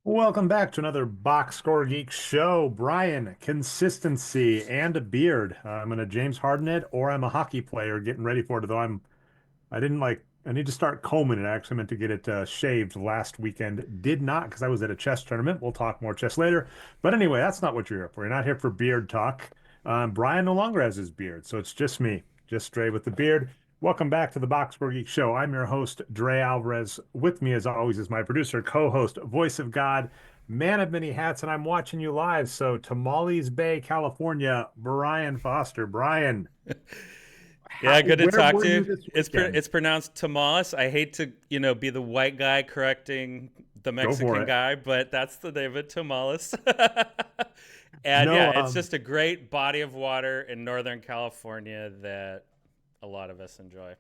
Welcome back to another Boxscore Geek show. Brian, consistency and a beard. I'm in a James Harden it, or I'm a hockey player getting ready for it. Though I didn't like. I need to start combing it. I actually meant to get it shaved last weekend. Did not because I was at a chess tournament. We'll talk more chess later. But anyway, that's not what you're here for. You're not here for beard talk. Brian no longer has his beard, so it's just me, just Dre with the beard. Welcome back to the Boxscore Geek Show. I'm your host, Dre Alvarez. With me, as always, is my producer, co-host, voice of God, man of many hats, and I'm watching you live. So, Tamales Bay, California, Brian Foster. Brian, Yeah, good to where talk were to you you. this It's weekend? it's pronounced Tamales. I hate to, be the white guy correcting the Go for Mexican it. guy, but that's the name of it, Tamales. And No, yeah, it's just a great body of water in Northern California that a lot of us enjoy.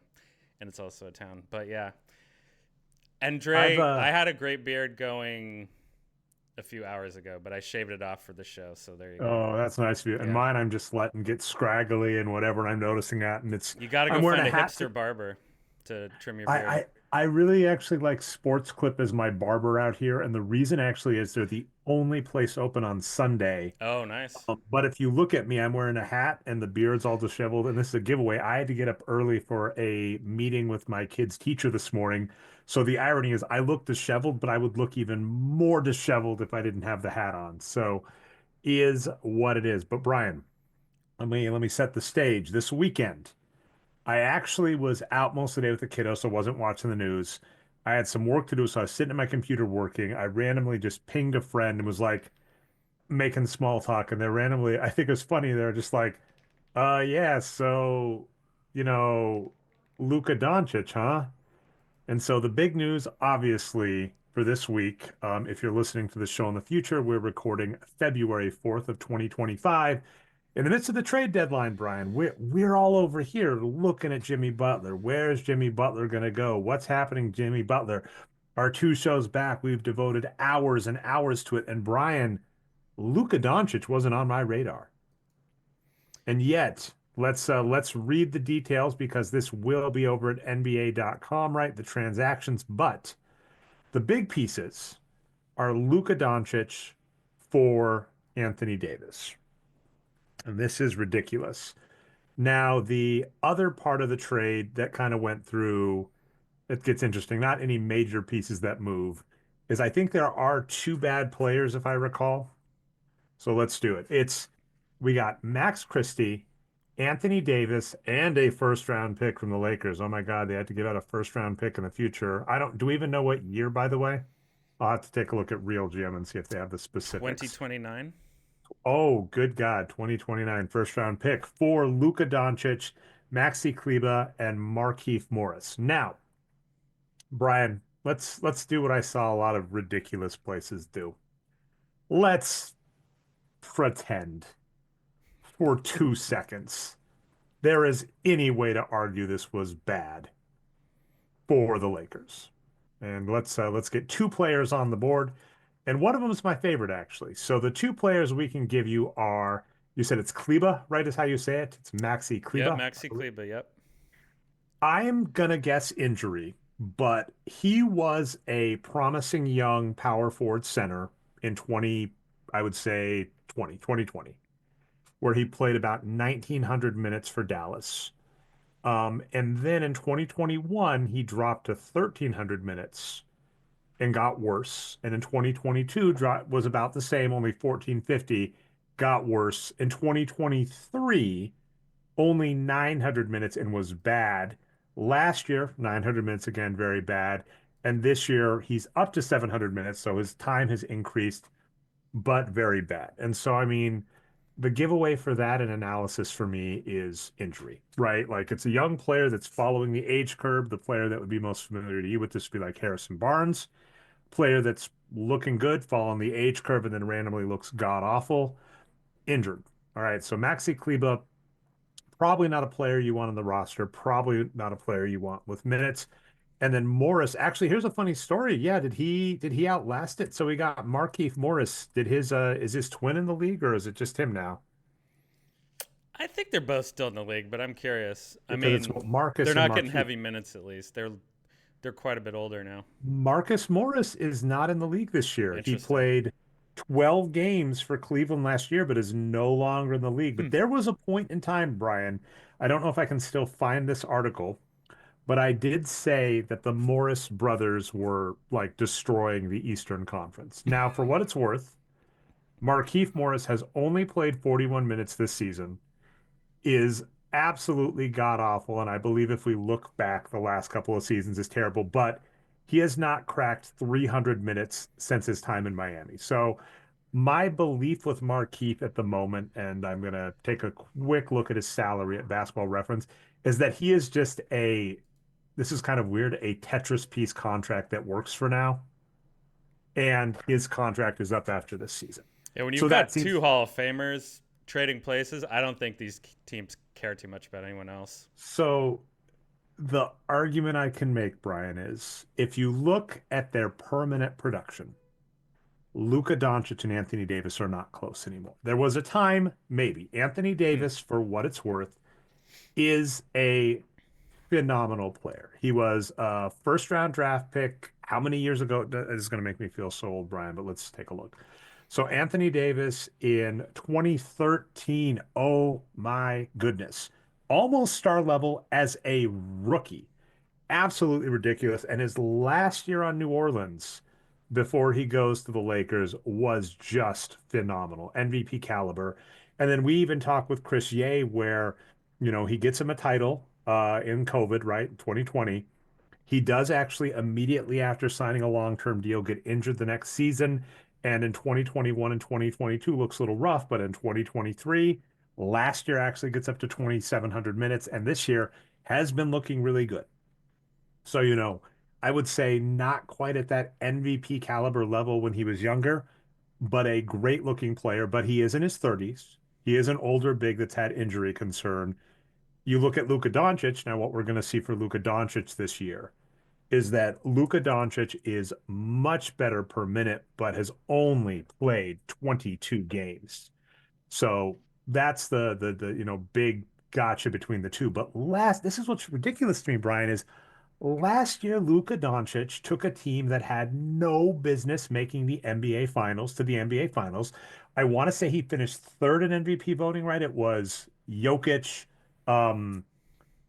And it's also a town. But yeah. And I've Dre, I had a great beard going a few hours ago, but I shaved it off for the show, so there you go. oh, that's nice of you. And Yeah. mine, I'm just letting get scraggly and whatever. And I'm noticing that, and You got to I'm go wearing a find a hat. hipster barber to trim your I, beard. I I really actually like Sports Clip as my barber out here, and the reason actually is they're the only place open on Sunday. Oh, nice. But if you look at me, I'm wearing a hat and the beard's all disheveled, and this is a giveaway. I had to get up early for a meeting with my kid's teacher this morning. So the irony is I look disheveled, but I would look even more disheveled if I didn't have the hat on. So is what it is. But Brian, let me set the stage. This weekend, I actually was out most of the day with the kiddo, so I wasn't watching the news. I had some work to do, so I was sitting at my computer working. I randomly just pinged a friend and was like making small talk, and they're randomly, I think it was funny, they're just like, yeah, so, you know, Luka Doncic, huh? And so the big news, obviously, for this week, if you're listening to the show in the future, we're recording February 4th of 2025. In the midst of the trade deadline, Brian, we're all over here looking at Jimmy Butler. Where's Jimmy Butler going to go? What's happening, Jimmy Butler? Our two shows back, we've devoted hours and hours to it. And Brian, Luka Doncic wasn't on my radar. And yet, let's read the details because this will be over at NBA.com, right? The transactions, but the big pieces are Luka Doncic for Anthony Davis. And this is ridiculous. Now, the other part of the trade that kind of went through, it gets interesting, not any major pieces that move, is I think there are two bad players, if I recall. So let's do it. We got Max Christie, Anthony Davis, and a first round pick from the Lakers. Oh my God, they had to give out a first round pick in the future. Do we even know what year, by the way? I'll have to take a look at Real GM and see if they have the specifics. 2029. Oh, good God, 2029 first round pick for Luka Doncic, Maxi Kleber, and Markieff Morris. Now, Brian, let's do what I saw a lot of ridiculous places do. Let's pretend for 2 seconds there is any way to argue this was bad for the Lakers. And let's get two players on the board. And one of them is my favorite, actually. So the two players we can give you are, you said it's Kleba, right? Is how you say it? It's Maxi Yep, Kleba. Maxi Kleber. Yep. I'm gonna guess injury, but he was a promising young power forward center in 20, I would say 2020, where he played about 1,900 minutes for Dallas. And then in 2021, he dropped to 1,300 minutes and got worse. And in 2022, was about the same, only 1,450, got worse. In 2023, only 900 minutes and was bad. Last year, 900 minutes again, very bad. And this year, he's up to 700 minutes. So his time has increased, but very bad. And so, I mean, the giveaway for that and analysis for me is injury, right? Like it's a young player that's following the age curve. The player that would be most familiar to you would just be like Harrison Barnes, player that's looking good, following the age curve, and then randomly looks god awful, injured. All right, so Maxi Kleba, probably not a player you want on the roster, probably not a player you want with minutes. And then Morris, actually, here's a funny story. Yeah, did he outlast it? So we got Markieff Morris. Did his is his twin in the league or is it just him now? think they're both still in the league, but I'm curious. I Because it's mean, what they're Marcus and not getting Marquise. heavy minutes at least. They're quite a bit older now. Marcus Morris is not in the league this year. He Interesting. played 12 games for Cleveland last year, but is no longer in the league. Hmm. But there was a point in time, Brian, I don't know if I can still find this article, but I did say that the Morris brothers were like destroying the Eastern Conference. Now, for what it's worth, Markieff Morris has only played 41 minutes this season, is absolutely god awful. And I believe if we look back the last couple of seasons is terrible, but he has not cracked 300 minutes since his time in Miami. So my belief with Markeith at the moment, and I'm going to take a quick look at his salary at Basketball Reference, is that he is just this is kind of weird, a Tetris piece contract that works for now. And his contract is up after this season. Yeah, when you've So that got two seems Hall of Famers trading places, I don't think these teams care too much about anyone else. so the argument I can make, Brian, is if you look at their permanent production, Luka Doncic and Anthony Davis are not close anymore. There was a time, maybe. Anthony Hmm. Davis, for what it's worth, is a phenomenal player. He was a first round draft pick. How many years ago? This is going to make me feel so old, Brian, but let's take a look. So Anthony Davis in 2013, oh my goodness, almost star level as a rookie. Absolutely ridiculous. And his last year on New Orleans before he goes to the Lakers was just phenomenal, MVP caliber. And then we even talked with Chris Ye where, he gets him a title in COVID, right? 2020. He does actually immediately after signing a long-term deal get injured the next season. And in 2021 and 2022 looks a little rough, but in 2023, last year actually gets up to 2,700 minutes. And this year has been looking really good. So, I would say not quite at that MVP caliber level when he was younger, but a great looking player. But he is in his 30s. He is an older big that's had injury concern. You look at Luka Doncic. Now, what we're going to see for Luka Doncic this year is that Luka Doncic is much better per minute, but has only played 22 games. So that's the big gotcha between the two. But this is what's ridiculous to me, Brian, is last year, Luka Doncic took a team that had no business making the NBA Finals to the NBA Finals. I want to say he finished third in MVP voting, right? It was Jokic, um,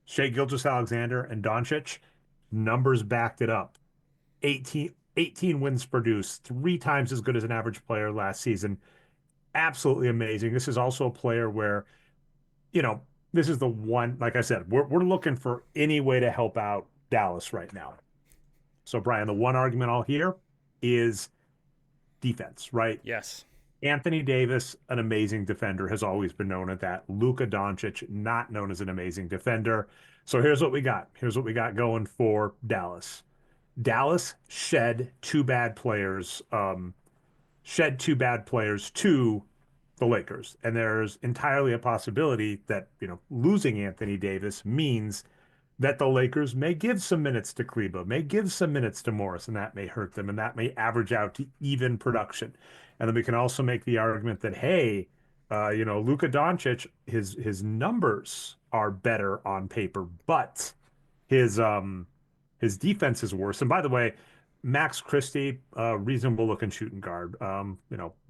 Shea Gilgeous-Alexander, and Doncic. Numbers backed it up. 18 wins produced, three times as good as an average player last season. Absolutely amazing. This is also a player where, you know, this is the one, like I said, we're looking for any way to help out Dallas right now. So, Brian, the one argument I'll hear is defense, right? Yes. Anthony Davis, an amazing defender, has always been known at that. Luka Doncic, not known as an amazing defender. So here's what we got. Here's what we got going for Dallas. Dallas shed two bad players to the Lakers. And there's entirely a possibility that, losing Anthony Davis means that the Lakers may give some minutes to Kleba, may give some minutes to Morris, and that may hurt them, and that may average out to even production. And then we can also make the argument that, hey, Luka Doncic, his numbers are better on paper, but his defense is worse. And by the way, Max Christie, reasonable looking shooting guard.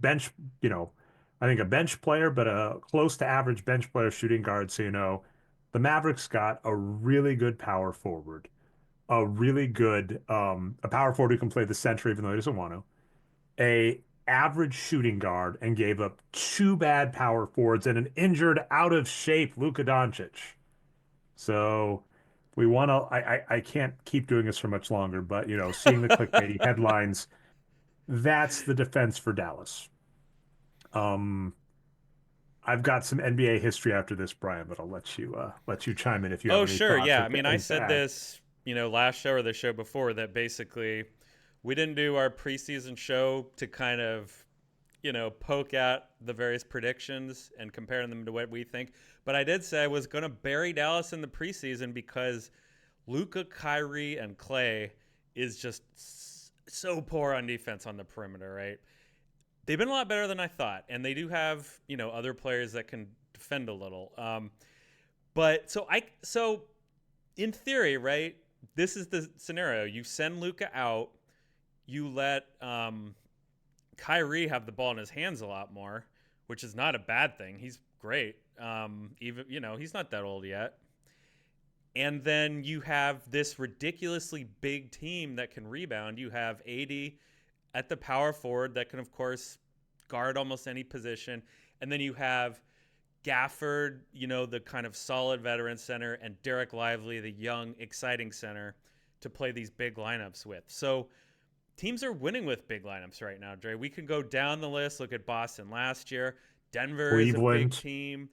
Bench, I think a bench player, but a close to average bench player shooting guard. So, the Mavericks got a really good power forward, a power forward who can play the center even though he doesn't want to, a average shooting guard, and gave up two bad power forwards and an injured, out of shape Luka Doncic. So we want to. I can't keep doing this for much longer, but seeing the clickbaity headlines, that's the defense for Dallas. Um, I've got some NBA history after this, Brian, but I'll let you chime in if you have Oh, any sure. thoughts Yeah. or I mean, I things to said add. this, last show or the show before that basically we didn't do our preseason show to kind of, poke at the various predictions and compare them to what we think. But I did say I was going to bury Dallas in the preseason because Luka, Kyrie, and Clay is just so poor on defense on the perimeter, right? They've been a lot better than I thought, and they do have other players that can defend a little. But so in theory, right? This is the scenario: you send Luka out, you let Kyrie have the ball in his hands a lot more, which is not a bad thing. He's great. Even he's not that old yet. And then you have this ridiculously big team that can rebound. You have 80 at the power forward that can, of course, guard almost any position. And then you have Gafford, the kind of solid veteran center, and Derek Lively, the young, exciting center, to play these big lineups with. So teams are winning with big lineups right now, Dre. We can go down the list, look at Boston last year. Denver is a big Cleveland, team.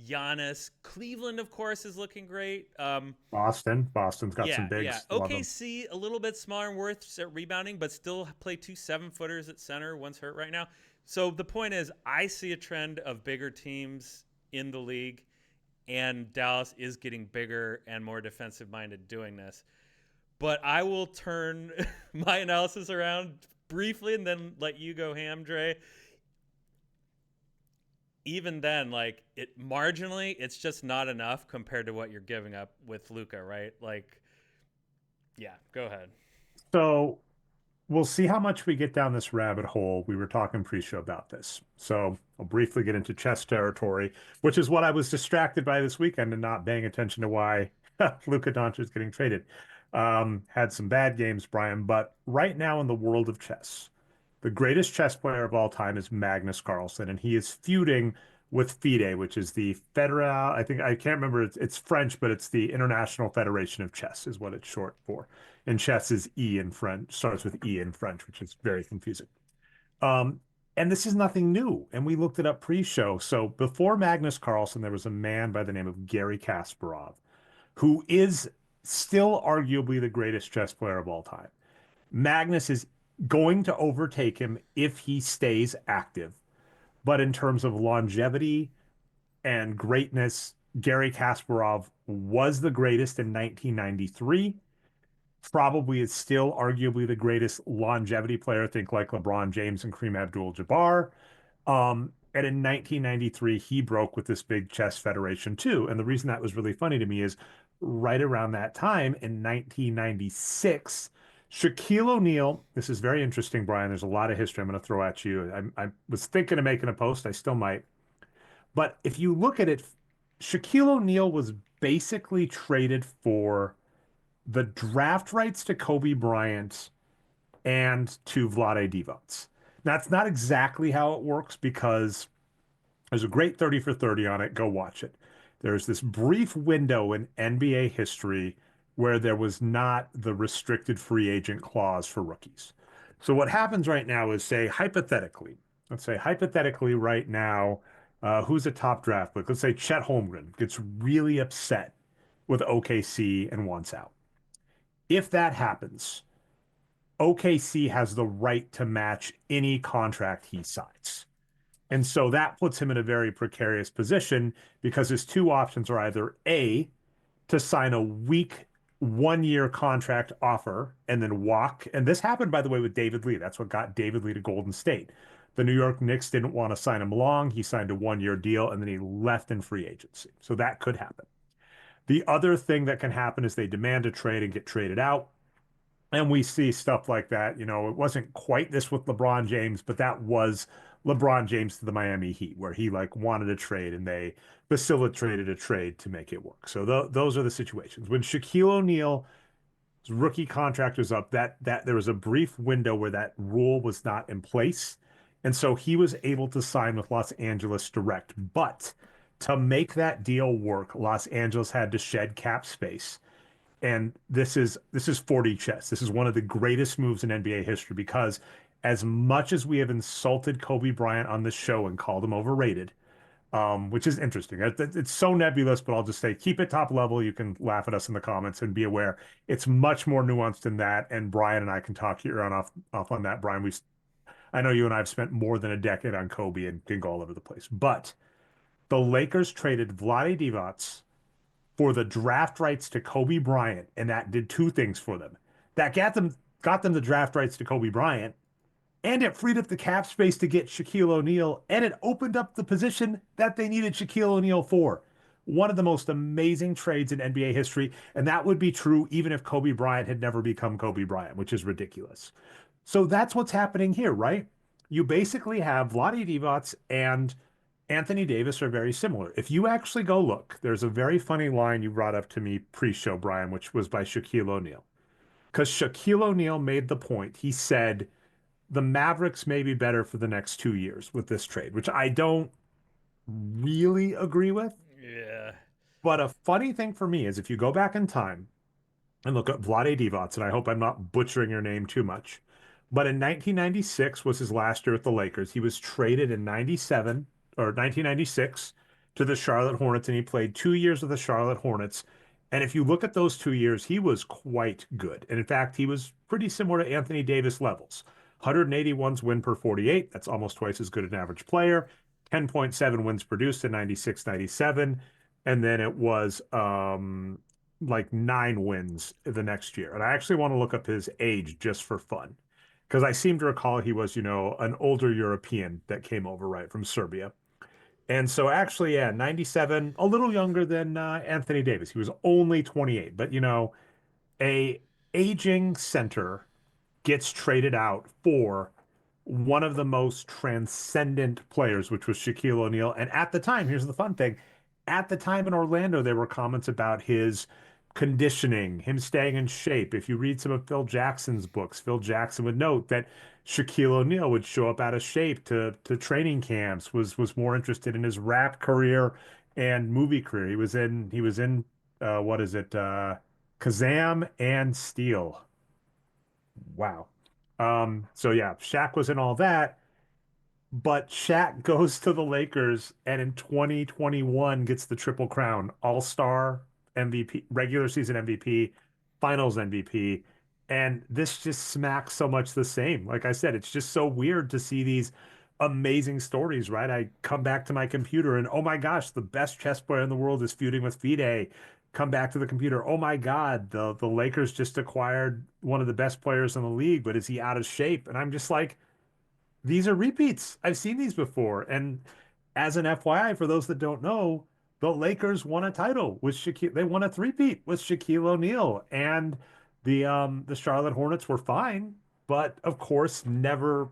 Giannis. Cleveland, of course, is looking great. Boston's got some Yeah. bigs. Love them. OKC, a little bit smaller and worth at rebounding, but still play two 7-footers at center. One's hurt right now. So the point is, I see a trend of bigger teams in the league, and Dallas is getting bigger and more defensive minded doing this. But I will turn my analysis around briefly and then let you go ham, Dre. Even then, like it marginally, it's just not enough compared to what you're giving up with Luka, right? Like, yeah, go ahead. So we'll see how much we get down this rabbit hole. We were talking pre-show about this. So I'll briefly get into chess territory, which is what I was distracted by this weekend and not paying attention to why Luka Doncic is getting traded. Had some bad games, Brian, but right now in the world of chess, the greatest chess player of all time is Magnus Carlsen, and he is feuding with FIDE, which is the Federal, I think I can't remember, it's French, but it's the International Federation of Chess is what it's short for. And chess is E in French, starts with E in French, which is very confusing. Um, and this is nothing new. And we looked it up pre-show. So before Magnus Carlsen, there was a man by the name of Gary Kasparov, who is still arguably the greatest chess player of all time. Magnus is going to overtake him if he stays active. But in terms of longevity and greatness, Gary Kasparov was the greatest in 1993. Probably is still arguably the greatest longevity player. Think like LeBron James and Kareem Abdul-Jabbar. And in 1993, he broke with this big chess federation too. And the reason that was really funny to me is right around that time in 1996, Shaquille O'Neal, this is very interesting, Brian. There's a lot of history I'm going to throw at you. I was thinking of making a post. I still might. But if you look at it, Shaquille O'Neal was basically traded for the draft rights to Kobe Bryant and to Vlade Divac. That's not exactly how it works because there's a great 30 for 30 on it. Go watch it. There's this brief window in NBA history where there was not the restricted free agent clause for rookies. So what happens right now is let's say hypothetically right now, who's a top draft pick? Let's say Chet Holmgren gets really upset with OKC and wants out. If that happens, OKC has the right to match any contract he signs. And so that puts him in a very precarious position because his two options are either A, to sign a weak 1 year contract offer and then walk. And this happened, by the way, with David Lee. That's what got David Lee to Golden State. The New York Knicks didn't want to sign him long. He signed a 1 year deal and then he left in free agency. So that could happen. The other thing that can happen is they demand a trade and get traded out. And we see stuff like that. It wasn't quite this with LeBron James, but that was LeBron James to the Miami Heat, where he like wanted a trade and they facilitated a trade to make it work. So those are the situations. When Shaquille O'Neal's rookie contract was up, that there was a brief window where that rule was not in place. And so he was able to sign with Los Angeles direct. But to make that deal work, Los Angeles had to shed cap space. And this is 40 chess. This is one of the greatest moves in NBA history because as much as we have insulted Kobe Bryant on this show and called him overrated, which is interesting. It's so nebulous, but I'll just say keep it top level. You can laugh at us in the comments and be aware it's much more nuanced than that. And Brian and I can talk your on off on that. Brian, I know you and I have spent more than a decade on Kobe and can go all over the place. But the Lakers traded Vlade Divac for the draft rights to Kobe Bryant, and that did two things for them. That got them the draft rights to Kobe Bryant, and it freed up the cap space to get Shaquille O'Neal, and it opened up the position that they needed Shaquille O'Neal for. One of the most amazing trades in NBA history, and that would be true even if Kobe Bryant had never become Kobe Bryant, which is ridiculous. So that's what's happening here, right? You basically have Vlade Divac and Anthony Davis are very similar. If you actually go look, there's a very funny line you brought up to me pre-show, Brian, which was by Shaquille O'Neal. Because Shaquille O'Neal made the point. He said the Mavericks may be better for the next 2 years with this trade, which I don't really agree with. Yeah. But a funny thing for me is if you go back in time and look at Vlade Divac, and I hope I'm not butchering your name too much, but in 1996 was his last year with the Lakers. He was traded in 97 or 1996 to the Charlotte Hornets, and he played 2 years with the Charlotte Hornets. And if you look at those 2 years, he was quite good. And in fact, he was pretty similar to Anthony Davis levels. 181 win per 48. That's almost twice as good an average player. 10.7 wins produced in 96, 97. And then it was like 9 wins the next year. And I actually want to look up his age just for fun because I seem to recall he was, an older European that came over, right, from Serbia. And so actually, yeah, 97, a little younger than Anthony Davis. He was only 28, but a aging center gets traded out for one of the most transcendent players, which was Shaquille O'Neal. And at the time, here's the fun thing. At the time in Orlando, there were comments about his conditioning, him staying in shape. If you read some of Phil Jackson's books, Phil Jackson would note that Shaquille O'Neal would show up out of shape to training camps, was more interested in his rap career and movie career. He was in what is it? Kazam and Steel. Wow. So yeah, Shaq was in all that, but Shaq goes to the Lakers and in 2021 gets the Triple Crown, All-Star MVP, regular season MVP, Finals MVP. And this just smacks so much the same. Like I said, it's just so weird to see these amazing stories, right? I come back to my computer and oh my gosh, the best chess player in the world is feuding with FIDE. Come back to the computer. Oh my God, the Lakers just acquired one of the best players in the league, but is he out of shape? And I'm just like, these are repeats. I've seen these before. And as an FYI, for those that don't know, the Lakers won a title with Shaquille. They won a three-peat with Shaquille O'Neal. And the Charlotte Hornets were fine, but of course, never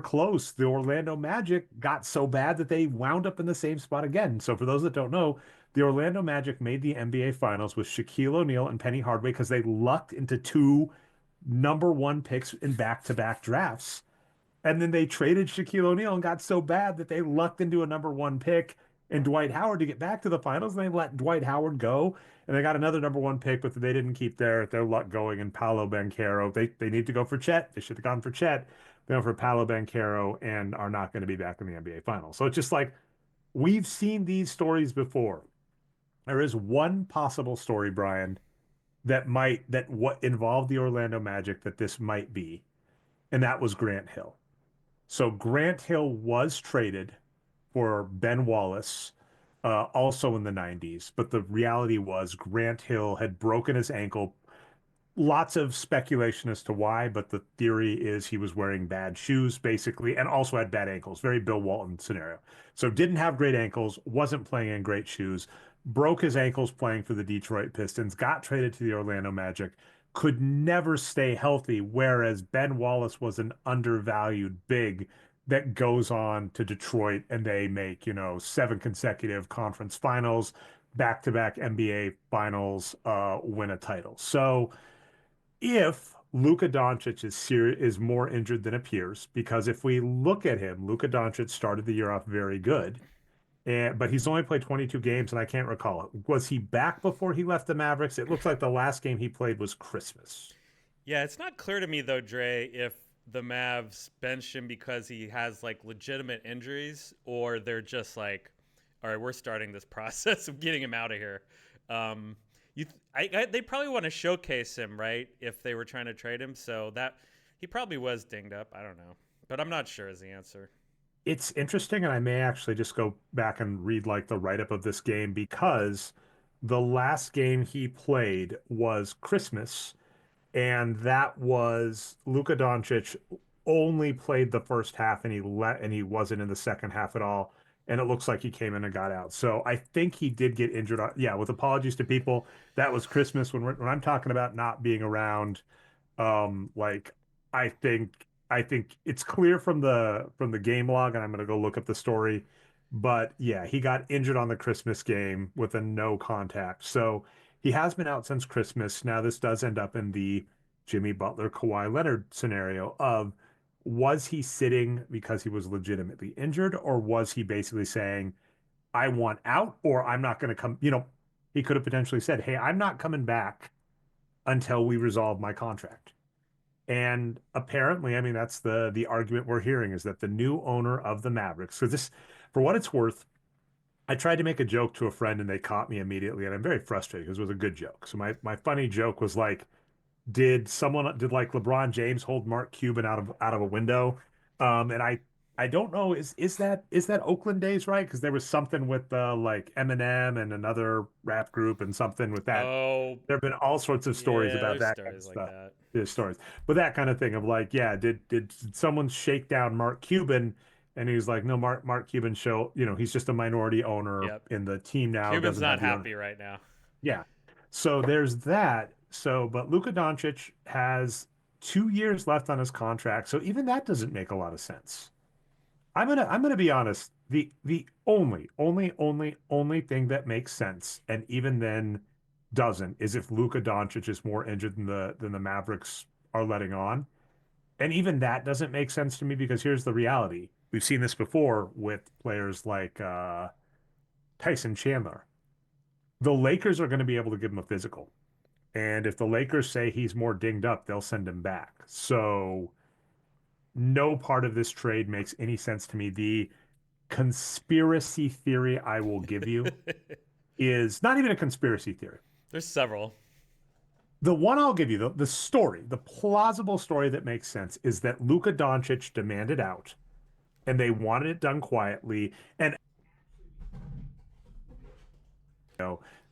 close. The Orlando Magic got so bad that they wound up in the same spot again. So for those that don't know, the Orlando Magic made the NBA Finals with Shaquille O'Neal and Penny Hardaway because they lucked into two number one picks in back-to-back drafts. And then they traded Shaquille O'Neal and got so bad that they lucked into a number one pick and Dwight Howard to get back to the finals. And they let Dwight Howard go. And they got another number one pick, but they didn't keep their luck going. And Paolo Banchero, they need to go for Chet. They should have gone for Chet. They went for Paolo Banchero and are not going to be back in the NBA finals. So it's just like we've seen these stories before. There is one possible story, Brian, that what involved the Orlando Magic that this might be, and that was Grant Hill. So Grant Hill was traded for Ben Wallace, also in the 90s. But the reality was Grant Hill had broken his ankle. Lots of speculation as to why, but the theory is he was wearing bad shoes, basically, and also had bad ankles. Very Bill Walton scenario. So didn't have great ankles, wasn't playing in great shoes, broke his ankles playing for the Detroit Pistons, got traded to the Orlando Magic, could never stay healthy, whereas Ben Wallace was an undervalued big that goes on to Detroit and they make, 7 consecutive conference finals, back-to-back NBA finals, win a title. So if Luka Doncic is more injured than appears, because if we look at him, Luka Doncic started the year off very good, but he's only played 22 games, and I can't recall it. Was he back before he left the Mavericks? It looks like the last game he played was Christmas. Yeah, it's not clear to me though, Dre, if the Mavs bench him because he has like legitimate injuries, or they're just like, all right, we're starting this process of getting him out of here. Um, they probably want to showcase him, right? If they were trying to trade him, so that he probably was dinged up. I don't know, but I'm not sure is the answer. It's interesting, and I may actually just go back and read like the write-up of this game because the last game he played was Christmas, and that was Luka Doncic only played the first half and he wasn't in the second half at all. And it looks like he came in and got out. So I think he did get injured. Yeah, with apologies to people, that was Christmas when I'm talking about not being around. Like I think it's clear from the game log, and I'm gonna go look up the story. But yeah, he got injured on the Christmas game with a no contact. So he has been out since Christmas. Now this does end up in the Jimmy Butler, Kawhi Leonard scenario of was he sitting because he was legitimately injured, or was he basically saying, I want out, or I'm not gonna come, he could have potentially said, Hey, I'm not coming back until we resolve my contract. And apparently, I mean, that's the argument we're hearing is that the new owner of the Mavericks, because this, for what it's worth, I tried to make a joke to a friend and they caught me immediately, and I'm very frustrated because it was a good joke. So my funny joke was like, did like LeBron James hold Mark Cuban out of a window? And I don't know, is that Oakland days, right? Because there was something with like Eminem and another rap group and something with that. Oh, There have been all sorts of stories yeah, about there's that kind of stories like stuff. that. There's stories, but that kind of thing of like, yeah, did someone shake down Mark Cuban? And he was like, no, Mark Cuban he's just a minority owner Yep. in the team now, Cuban's doesn't have not the owner. happy right now. Yeah. So there's that. So, but Luka Doncic has 2 years left on his contract. So even that doesn't make a lot of sense. I'm gonna be honest. The only thing that makes sense, and even then doesn't, is if Luka Doncic is more injured than the Mavericks are letting on. And even that doesn't make sense to me because here's the reality. We've seen this before with players like Tyson Chandler. The Lakers are going to be able to give him a physical. And if the Lakers say he's more dinged up, they'll send him back. So no part of this trade makes any sense to me. The conspiracy theory I will give you is not even a conspiracy theory. There's several. The one I'll give you, the story, the plausible story that makes sense is that Luka Doncic demanded out and they wanted it done quietly. And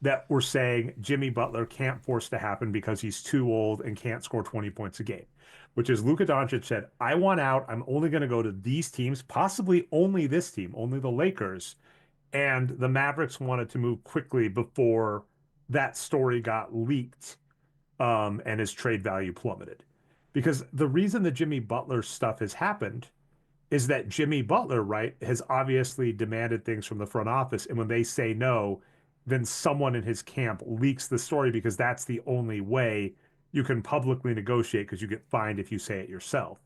that we're saying Jimmy Butler can't force to happen because he's too old and can't score 20 points a game, which is Luka Doncic said, I want out. I'm only going to go to these teams, possibly only this team, only the Lakers. And the Mavericks wanted to move quickly before that story got leaked, and his trade value plummeted. Because the reason the Jimmy Butler stuff has happened is that Jimmy Butler, right, has obviously demanded things from the front office. And when they say no, then someone in his camp leaks the story because that's the only way you can publicly negotiate because you get fined if you say it yourself.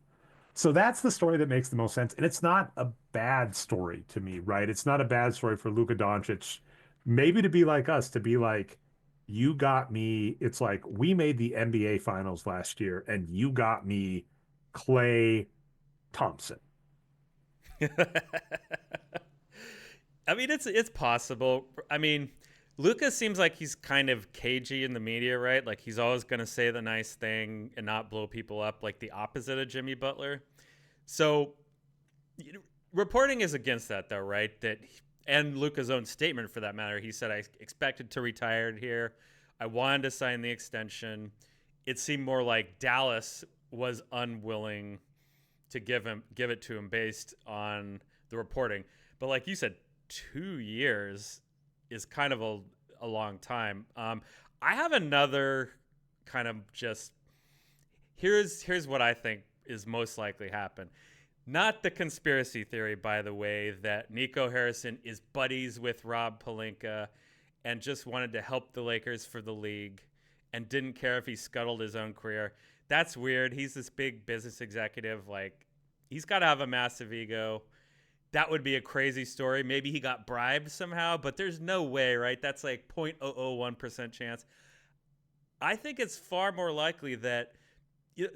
So that's the story that makes the most sense. And it's not a bad story to me, right? It's not a bad story for Luka Doncic, maybe to be like us, to be like, you got me. It's like we made the NBA finals last year and you got me Clay Thompson. I mean, it's possible. I mean, Lucas seems like he's kind of cagey in the media, right? Like he's always going to say the nice thing and not blow people up, like the opposite of Jimmy Butler. So, reporting is against that, though, right? And Luca's own statement, for that matter, he said, "I expected to retire here. I wanted to sign the extension." It seemed more like Dallas was unwilling to give it to him based on the reporting. But like you said, 2 years is kind of a long time. I have another kind of just here's what I think is most likely happen. Not the conspiracy theory, by the way, that Nico Harrison is buddies with Rob Pelinka and just wanted to help the Lakers for the league and didn't care if he scuttled his own career. That's weird. He's this big business executive. Like, he's got to have a massive ego. That would be a crazy story. Maybe he got bribed somehow, but there's no way, right? That's like 0.001% chance. I think it's far more likely that.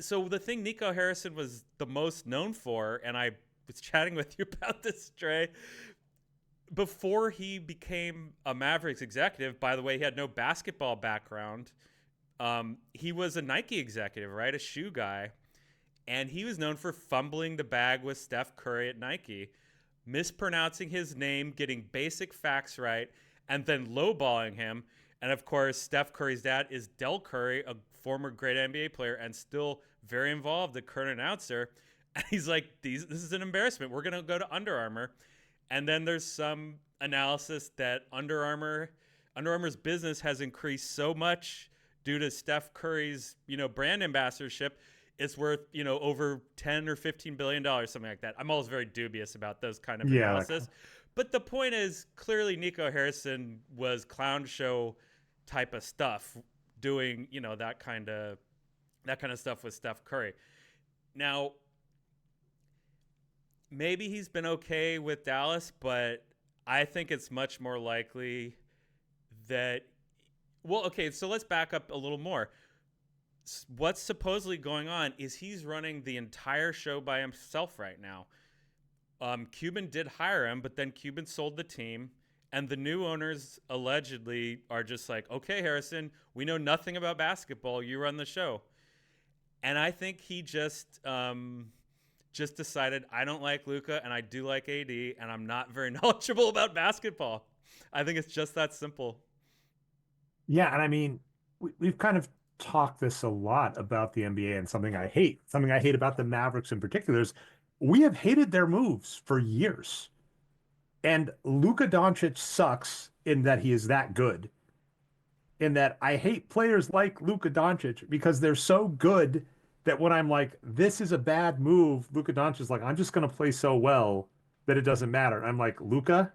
So the thing Nico Harrison was the most known for, and I was chatting with you about this, Dre, before he became a Mavericks executive. By the way, he had no basketball background. He was a Nike executive, right? A shoe guy. And he was known for fumbling the bag with Steph Curry at Nike, mispronouncing his name, getting basic facts right, and then lowballing him. And of course, Steph Curry's dad is Del Curry, a former great NBA player and still very involved, the current announcer. And he's like, this is an embarrassment. We're gonna go to Under Armour. And then there's some analysis that Under Armour's business has increased so much due to Steph Curry's, brand ambassadorship. It's worth, over 10 or 15 billion dollars, something like that. I'm always very dubious about those kind of Yeah, analysis. But the point is, clearly Nico Harrison was clown show type of stuff, doing, that kind of stuff with Steph Curry. Now, maybe he's been okay with Dallas, but I think it's much more likely that. Well, okay, so let's back up a little more. What's supposedly going on is he's running the entire show by himself right now. Cuban did hire him, but then Cuban sold the team. And the new owners allegedly are just like, okay, Harrison, we know nothing about basketball. You run the show. And I think he just decided I don't like Luka and I do like AD, and I'm not very knowledgeable about basketball. I think it's just that simple. yeah, and I mean, we've kind of talked this a lot about the NBA, and something I hate about the Mavericks in particular is we have hated their moves for years. And Luka Doncic sucks in that he is that good. In that I hate players like Luka Doncic because they're so good that when I'm like, this is a bad move, Luka Doncic is like, I'm just going to play so well that it doesn't matter. I'm like, Luka,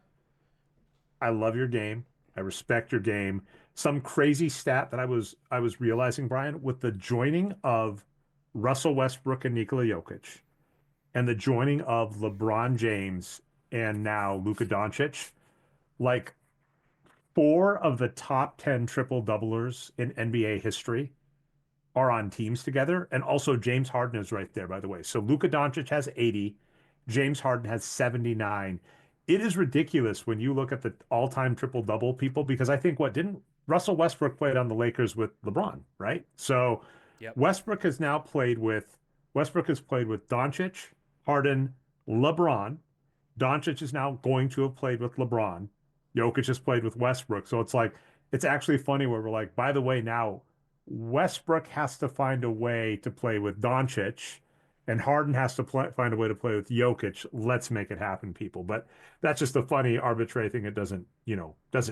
I love your game. I respect your game. Some crazy stat that I was realizing, Brian, with the joining of Russell Westbrook and Nikola Jokic and the joining of LeBron James and now Luka Doncic, like four of the top 10 triple doublers in NBA history are on teams together. And also James Harden is right there, by the way. So Luka Doncic has 80, James Harden has 79. It is ridiculous when you look at the all-time triple-double people because I think what didn't Russell Westbrook played on the Lakers with LeBron, right? So Yep. Westbrook has now played with Westbrook has played with Doncic, Harden, LeBron. Doncic is now going to have played with LeBron. Jokic has played with Westbrook. So it's like, it's actually funny where we're like, by the way, now Westbrook has to find a way to play with Doncic, and Harden has to find a way to play with Jokic. Let's make it happen, people. But that's just a funny arbitrary thing. It doesn't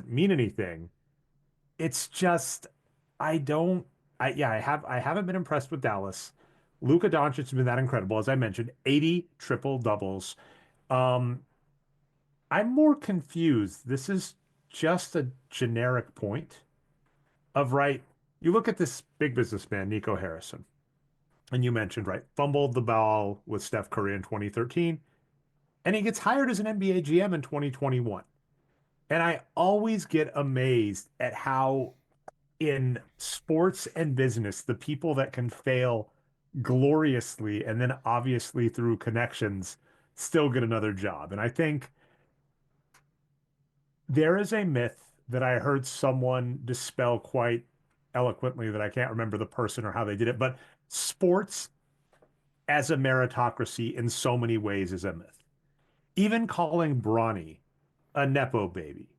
mean anything. It's just, I don't, I haven't been impressed with Dallas. Luka Doncic has been that incredible. As I mentioned, 80 triple doubles. Um, I'm more confused. This is just a generic point of right. You look at this big businessman, Nico Harrison, and you mentioned, right, fumbled the ball with Steph Curry in 2013, and he gets hired as an NBA GM in 2021. And I always get amazed at how in sports and business, the people that can fail gloriously and then obviously through connections still get another job. And I think there is a myth that I heard someone dispel quite eloquently that I can't remember the person or how they did it, but sports as a meritocracy in so many ways is a myth. Even calling Bronny a Nepo baby.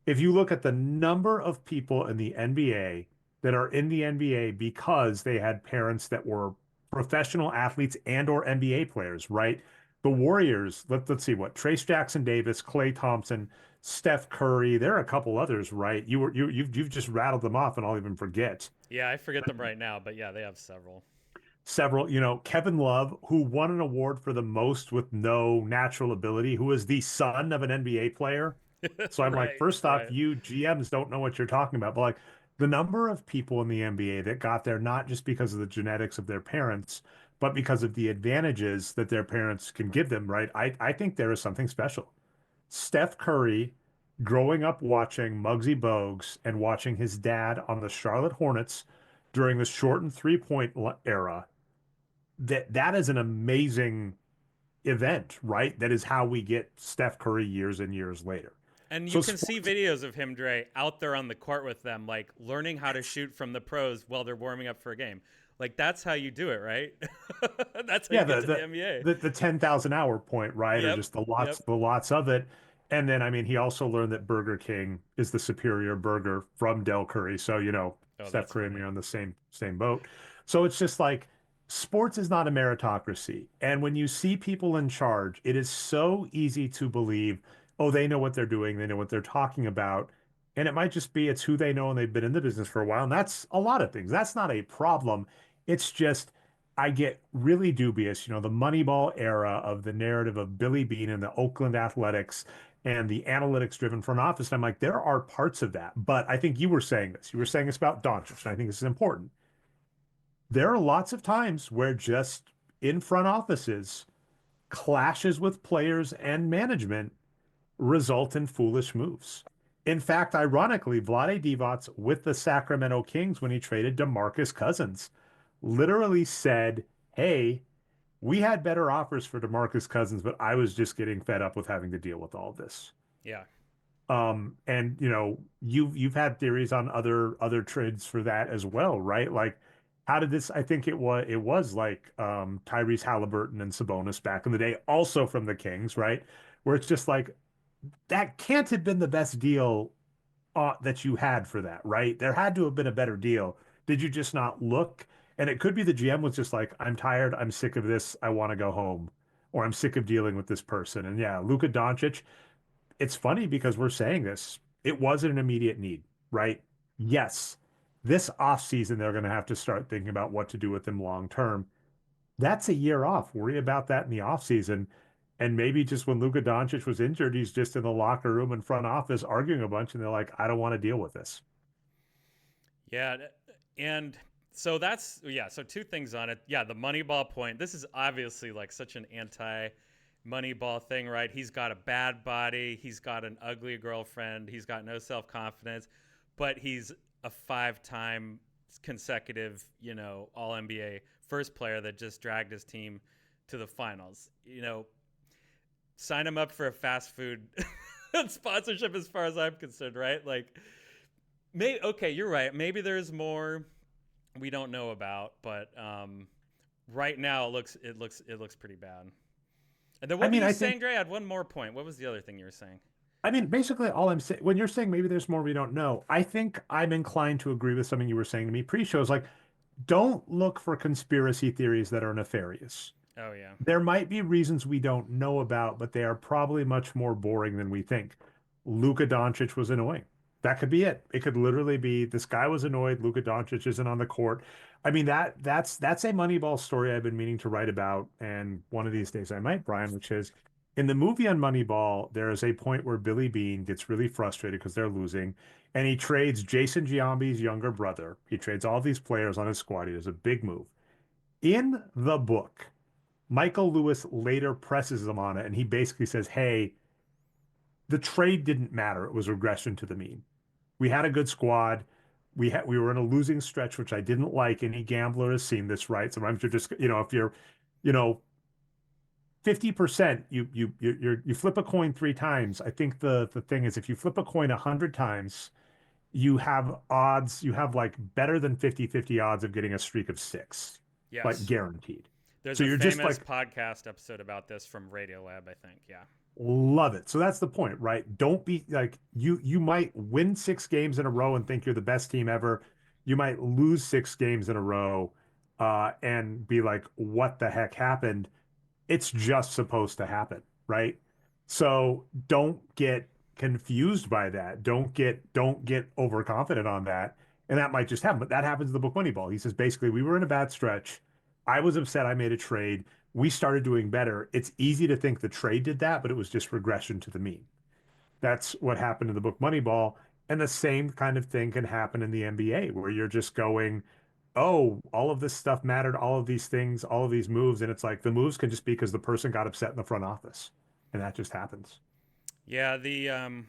If you look at the number of people in the NBA that are in the NBA because they had parents that were professional athletes and or NBA players, right? The Warriors, let's see what Trace Jackson Davis, Klay Thompson, Steph Curry, there are a couple others, right? You've just rattled them off and I'll even forget Yeah, I forget them right now, but yeah, they have several. several, Kevin Love, who won an award for the most with no natural ability, who is the son of an NBA player. So I'm like, Right, first off, right. you GMs don't know what you're talking about. But like the number of people in the NBA that got there not just because of the genetics of their parents, but because of the advantages that their parents can give them, right? I think there is something special. Steph Curry, growing up watching Muggsy Bogues and watching his dad on the Charlotte Hornets during the shortened three-point era, that is an amazing event, right? That is how we get Steph Curry years and years later. And you So can see sports, videos of him, Dre, out there on the court with them, like learning how to shoot from the pros while they're warming up for a game. Like that's how you do it, right? That's how you yeah, get to the NBA. the 10,000 hour point, right? Or Yep, just the yep. lots of it. And then I mean, he also learned that Burger King is the superior burger from Del Curry. So, Oh, Steph that's Curry and me funny. are on the same boat. So it's just like sports is not a meritocracy. And when you see people in charge, it is so easy to believe, oh, they know what they're doing, they know what they're talking about. And it might just be it's who they know and they've been in the business for a while. And that's a lot of things. That's not a problem. It's just I get really dubious, the Moneyball era of the narrative of Billy Beane and the Oakland Athletics and the analytics driven front office. And I'm like, there are parts of that. But I think you were saying this. You were saying this about Doncic, and I think this is important. There are lots of times where just in front offices, clashes with players and management result in foolish moves. In fact, ironically, Vlade Divac with the Sacramento Kings when he traded DeMarcus Cousins literally said, "Hey, we had better offers for DeMarcus Cousins, but I was just getting fed up with having to deal with all this." Yeah. And you've had theories on other trades for that as well, right? Like, how did this? I think it was like Tyrese Halliburton and Sabonis back in the day, also from the Kings, right? Where it's just like that can't have been the best deal that you had for that, right? There had to have been a better deal. Did you just not look? And it could be the GM was just like, I'm tired, I'm sick of this, I want to go home, or I'm sick of dealing with this person. And yeah, Luka Doncic, it's funny because we're saying this. It wasn't an immediate need, right? Yes, this offseason, they're going to have to start thinking about what to do with him long term. That's a year off. Worry about that in the offseason. And maybe just when Luka Doncic was injured, he's just in the locker room and front office arguing a bunch, and they're like, I don't want to deal with this. Yeah, and so that's yeah. So two things on it. Yeah, the Moneyball point. This is obviously like such an anti-Moneyball thing, right? He's got a bad body. He's got an ugly girlfriend. He's got no self-confidence, but he's a five-time consecutive, All NBA first player that just dragged his team to the finals. Sign him up for a fast food sponsorship, as far as I'm concerned, right? Like okay, you're right. Maybe there's more we don't know about, but right now it looks pretty bad. And then I what were mean, you I saying, think, Dre? I had one more point. What was the other thing you were saying? basically all I'm saying, when you're saying maybe there's more we don't know, I think I'm inclined to agree with something you were saying to me pre-show. Is like, don't look for conspiracy theories that are nefarious. Oh yeah. There might be reasons we don't know about, but they are probably much more boring than we think. Luka Doncic was annoying. That could be it. It could literally be this guy was annoyed. Luka Doncic isn't on the court. I mean that's a Moneyball story I've been meaning to write about, and one of these days I might, Brian, which is in the movie on Moneyball, there is a point where Billy Beane gets really frustrated because they're losing, and he trades Jason Giambi's younger brother. He trades all these players on his squad. He does a big move. In the book, Michael Lewis later presses him on it, and he basically says, "Hey, the trade didn't matter. It was regression to the mean. We had a good squad. We were in a losing stretch, which I didn't like. Any gambler has seen this, right? Sometimes you're just, if you're, you know, 50%, you flip a coin three times. I think the thing is if you flip a coin 100 times, you have like better than 50-50 odds of getting a streak of six, like Yes. guaranteed. There's So a you're just famous like podcast episode about this from Radiolab, I think. Yeah. love it. So that's the point, right? Don't be like you might win 6 games in a row and think you're the best team ever. You might lose 6 games in a row and be like, what the heck happened? It's just supposed to happen, right? So don't get confused by that. Don't get overconfident on that. And that might just happen. But that happens in the book Moneyball. He says basically, we were in a bad stretch. I was upset I made a trade. We started doing better. It's easy to think the trade did that, but it was just regression to the mean. That's what happened in the book Moneyball. And the same kind of thing can happen in the NBA where you're just going, oh, all of this stuff mattered, all of these things, all of these moves. And it's like the moves can just be because the person got upset in the front office. And that just happens. Yeah, the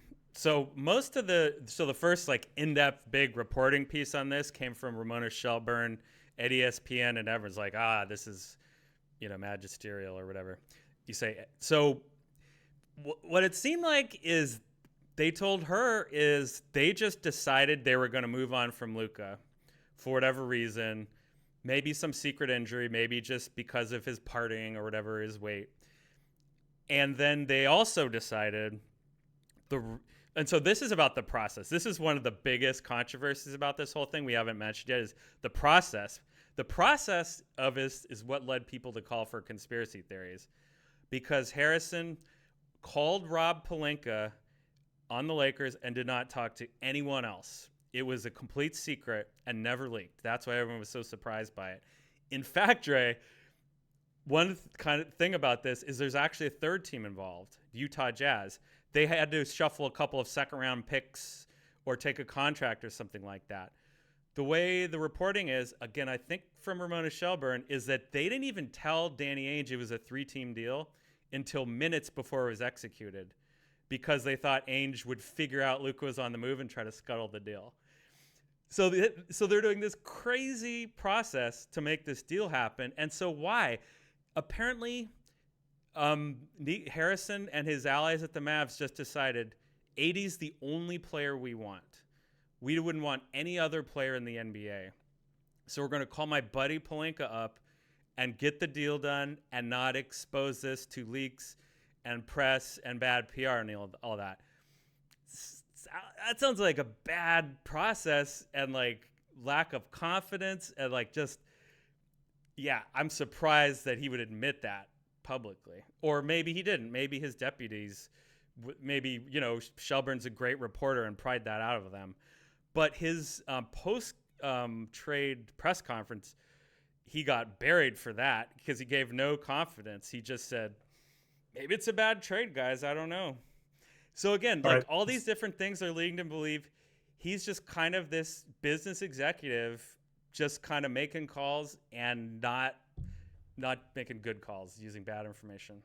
first like in-depth big reporting piece on this came from Ramona Shelburne at ESPN, and everyone's like, this is magisterial or whatever you say. So what it seemed like is they told her is they just decided they were going to move on from Luka for whatever reason, maybe some secret injury, maybe just because of his partying or whatever, his weight. And then they also decided and so this is about the process. This is one of the biggest controversies about this whole thing we haven't mentioned yet is the process. The process of this is what led people to call for conspiracy theories because Harrison called Rob Pelinka on the Lakers and did not talk to anyone else. It was a complete secret and never leaked. That's why everyone was so surprised by it. In fact, Dre, one kind of thing about this is there's actually a third team involved, Utah Jazz. They had to shuffle a couple of second round picks or take a contract or something like that. The way the reporting is, again, I think from Ramona Shelburne, is that they didn't even tell Danny Ainge it was a 3-team deal until minutes before it was executed because they thought Ainge would figure out Luka was on the move and try to scuttle the deal. So they're doing this crazy process to make this deal happen. And so why? Apparently, Harrison and his allies at the Mavs just decided 80's the only player we want. We wouldn't want any other player in the NBA. So we're going to call my buddy Pelinka up and get the deal done and not expose this to leaks and press and bad PR and all that. That sounds like a bad process and like lack of confidence and like just, yeah, I'm surprised that he would admit that publicly. Or maybe he didn't. Maybe his deputies, maybe, Shelburne's a great reporter and pried that out of them. But his post-trade press conference, he got buried for that because he gave no confidence. He just said, maybe it's a bad trade, guys. I don't know. So again, All like right. all these different things are leading to believe he's just kind of this business executive, just kind of making calls and not making good calls, using bad information.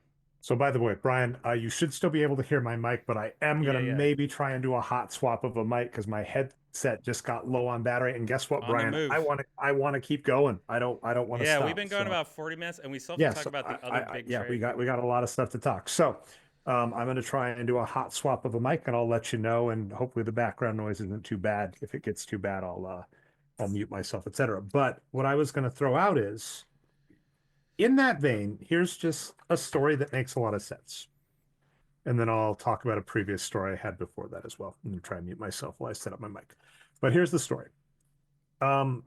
So by the way, Brian, you should still be able to hear my mic, but I am Yeah, gonna yeah. maybe try and do a hot swap of a mic because my headset just got low on battery. And guess what, On the Brian? I move. want to I want to keep going. I don't want to Yeah, we've stop. been going So about 40 minutes, and we still have to talk yes, about the other big yeah, we trade. got a lot of stuff to talk. So I'm gonna try and do a hot swap of a mic, and I'll let you know. And hopefully the background noise isn't too bad. If it gets too bad, I'll mute myself, etc. But what I was gonna throw out is, in that vein, here's just a story that makes a lot of sense. And then I'll talk about a previous story I had before that as well. I'm going to try and mute myself while I set up my mic. But here's the story. Um,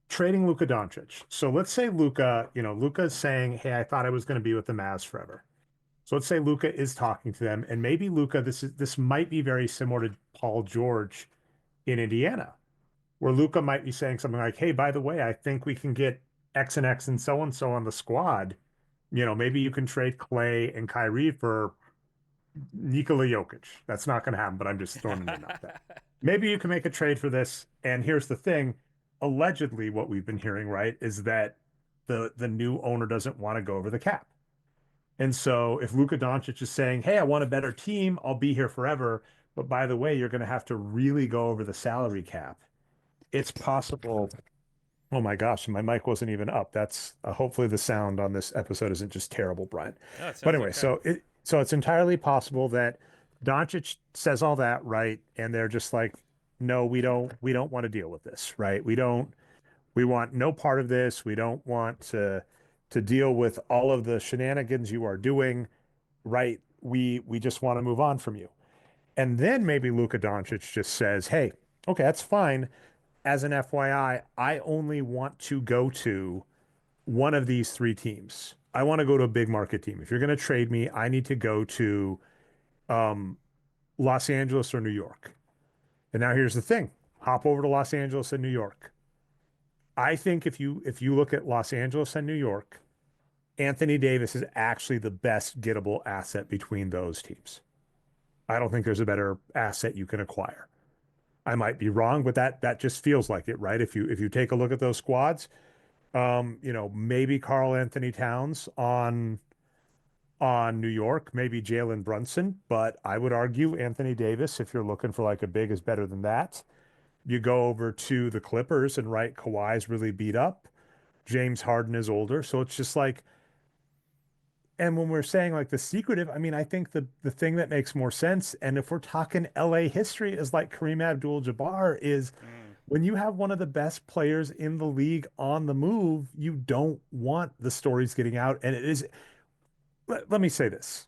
Trading Luka Doncic. So let's say Luka is saying, hey, I thought I was going to be with the Mavs forever. So let's say Luka is talking to them, and maybe Luka, this might be very similar to Paul George in Indiana, where Luka might be saying something like, hey, by the way, I think we can get X and so on the squad. Maybe you can trade Clay and Kyrie for Nikola Jokic. That's not going to happen, but I'm just throwing a name out there. Maybe you can make a trade for this. And here's the thing. Allegedly, what we've been hearing, right, is that the new owner doesn't want to go over the cap. And so if Luka Doncic is saying, hey, I want a better team, I'll be here forever. But by the way, you're going to have to really go over the salary cap. It's possible. Oh my gosh, my mic wasn't even up. That's hopefully the sound on this episode isn't just terrible, Brian. No, it But sounds anyway, okay. so it's entirely possible that Doncic says all that, right? And they're just like, no, we don't want to deal with this, right? We want no part of this. We don't want to deal with all of the shenanigans you are doing, right? We just want to move on from you. And then maybe Luka Doncic just says, hey, okay, that's fine. As an FYI, I only want to go to one of these three teams. I want to go to a big market team. If you're going to trade me, I need to go to um, Los Angeles or New York. And now here's the thing. Hop over to Los Angeles and New York. I think if you look at Los Angeles and New York, Anthony Davis is actually the best gettable asset between those teams. I don't think there's a better asset you can acquire. I might be wrong, but that just feels like it, right? If you take a look at those squads, maybe Carl Anthony Towns on New York, maybe Jalen Brunson, but I would argue Anthony Davis, if you're looking for like a big, is better than that. You go over to the Clippers and right, Kawhi's really beat up. James Harden is older, so it's just like, and when we're saying like the secretive, I mean, I think the thing that makes more sense, and if we're talking LA history, is like Kareem Abdul-Jabbar is Mm. when you have one of the best players in the league on the move, you don't want the stories getting out. And it is, let me say this.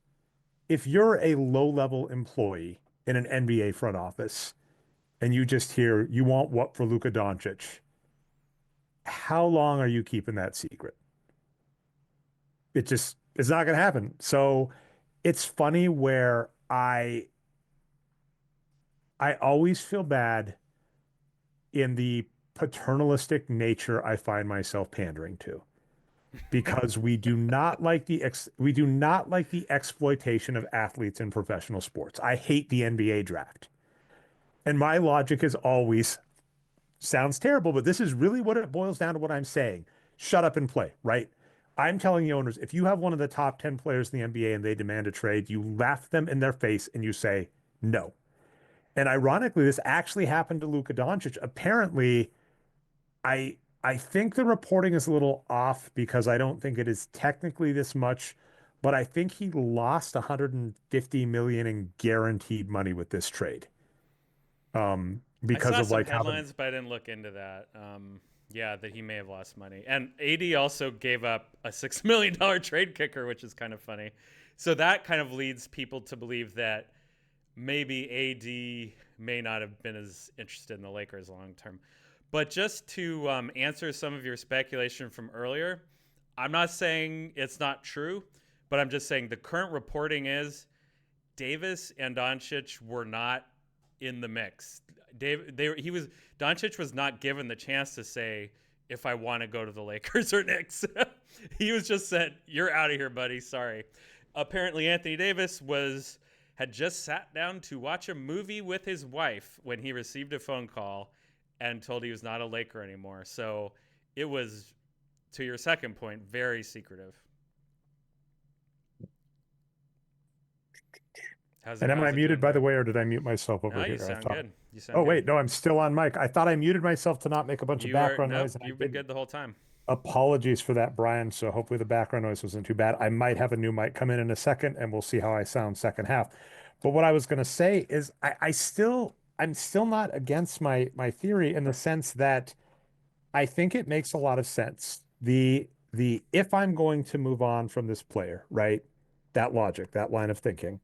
If you're a low-level employee in an NBA front office and you just hear you want what for Luka Doncic, how long are you keeping that secret? It's not going to happen. So it's funny where I always feel bad in the paternalistic nature I find myself pandering to because we do not like the exploitation of athletes in professional sports. I hate the NBA draft. And my logic is always sounds terrible, but this is really what it boils down to what I'm saying. Shut up and play, right? I'm telling the owners, if you have one of the top 10 players in the NBA and they demand a trade, you laugh them in their face and you say no. And ironically, this actually happened to Luka Doncic. Apparently, I think the reporting is a little off because I don't think it is technically this much, but I think he lost 150 million in guaranteed money with this trade. I Because saw of some like how the headlines, but I didn't look into that. Yeah, that he may have lost money. And AD also gave up a $6 million trade kicker, which is kind of funny. So that kind of leads people to believe that maybe AD may not have been as interested in the Lakers long term. But just to answer some of your speculation from earlier, I'm not saying it's not true, but I'm just saying the current reporting is Davis and Doncic were not in the mix. He was Doncic was not given the chance to say if I want to go to the Lakers or Knicks. He was just said, "You're out of here, buddy. Sorry." Apparently, Anthony Davis had just sat down to watch a movie with his wife when he received a phone call and told he was not a Laker anymore. So it was, to your second point, very secretive. And am I How's it muted doing by the there? way, or did I mute myself No, over you here? I sound thought. good. You sound Oh good. wait, no, I'm still on mic. I thought I muted myself to not make a bunch of You are background nope. noise, and I You've been didn't. good the whole time. Apologies for that, Brian. So hopefully the background noise wasn't too bad. I might have a new mic come in a second, and we'll see how I sound second half. But what I was going to say is, I'm still not against my theory in the sense that I think it makes a lot of sense. The if I'm going to move on from this player, right? That logic, that line of thinking.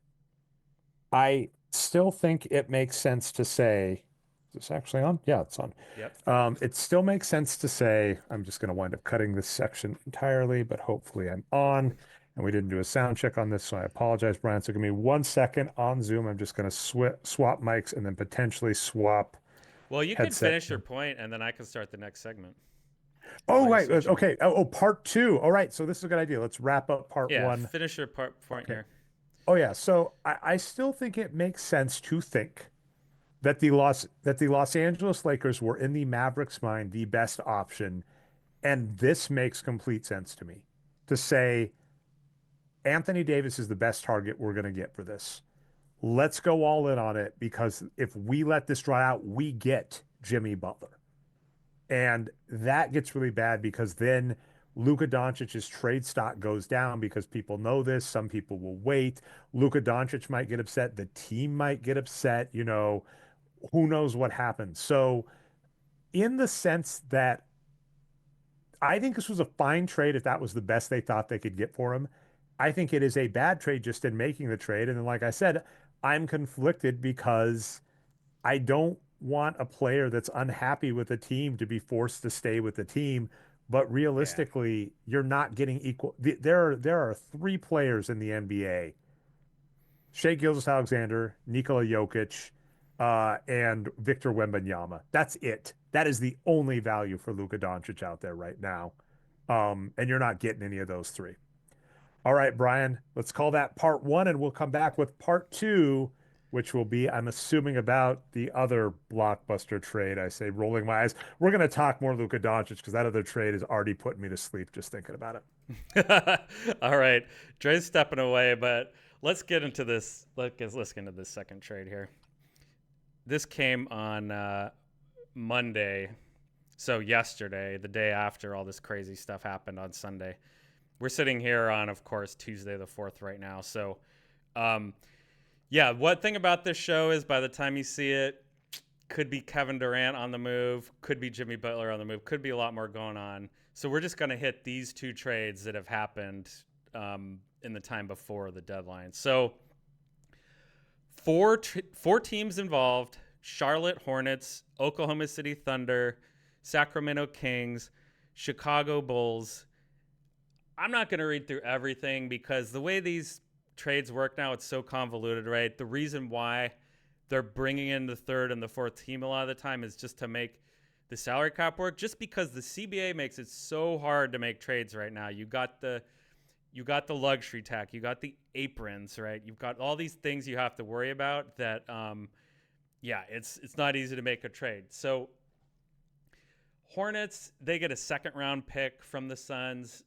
I still think it makes sense to say, is this actually on? Yeah, it's on. Yep. It still makes sense to say, I'm just going to wind up cutting this section entirely, but hopefully I'm on. And we didn't do a sound check on this, so I apologize, Brian. So give me 1 second on Zoom. I'm just going to swap mics and then potentially swap Well, you could headset. finish your point, and then I can start the next segment Oh, while you're right. switching. Okay. Part two. All right. So this is a good idea. Let's wrap up part Yeah, one. finish your point Okay. here. Oh, yeah. So I still think it makes sense to think that the Los Angeles Lakers were in the Mavericks' mind the best option, and this makes complete sense to me to say Anthony Davis is the best target we're going to get for this. Let's go all in on it because if we let this draw out, we get Jimmy Butler. And that gets really bad because then Luka Doncic's trade stock goes down because people know this. Some people will wait. Luka Doncic might get upset. The team might get upset. Who knows what happens. So, in the sense that I think this was a fine trade if that was the best they thought they could get for him. I think it is a bad trade just in making the trade. And then, like I said, I'm conflicted because I don't want a player that's unhappy with the team to be forced to stay with the team. But Yeah. realistically, you're not getting equal. There are three players in the NBA: Shea Gilgeous-Alexander, Nikola Jokic, and Victor Wembanyama. That's it. That is the only value for Luka Doncic out there right now. And you're not getting any of those three. All right, Brian, let's call that part one, and we'll come back with part two, which will be, I'm assuming, about the other blockbuster trade. I say, rolling my eyes. We're going to talk more Luka Doncic because that other trade is already putting me to sleep just thinking about it. All right, Dre's stepping away, but let's get into this. Let's get into this second trade here. This came on Monday, so yesterday, the day after all this crazy stuff happened on Sunday. We're sitting here on, of course, Tuesday the 4th right now. So, yeah, what thing about this show is by the time you see it, could be Kevin Durant on the move, could be Jimmy Butler on the move, could be a lot more going on. So we're just going to hit these two trades that have happened in the time before the deadline. So four teams involved: Charlotte Hornets, Oklahoma City Thunder, Sacramento Kings, Chicago Bulls. I'm not going to read through everything because the way these trades work now, it's so convoluted, right? The reason why they're bringing in the third and the fourth team a lot of the time is just to make the salary cap work. Just because the CBA makes it so hard to make trades right now. You got the luxury tax, you got the aprons, right? You've got all these things you have to worry about that. Yeah, it's not easy to make a trade. So Hornets, they get a second round pick from the Suns.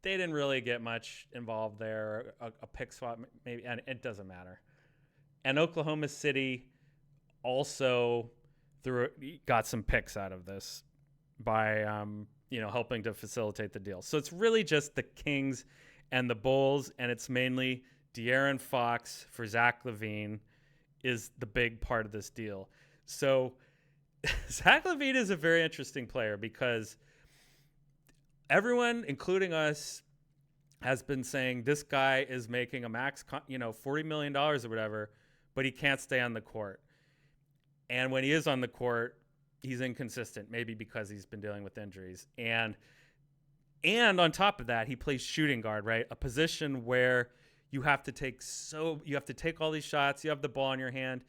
They didn't really get much involved there. A pick swap, maybe, and it doesn't matter. And Oklahoma City also got some picks out of this by helping to facilitate the deal. So it's really just the Kings and the Bulls, and it's mainly De'Aaron Fox for Zach LaVine is the big part of this deal. So Zach LaVine is a very interesting player because everyone, including us, has been saying this guy is making a max, $40 million or whatever, but he can't stay on the court. And when he is on the court, he's inconsistent, maybe because he's been dealing with injuries. And on top of that, he plays shooting guard, right? A position where you have to take all these shots, you have the ball in your hand.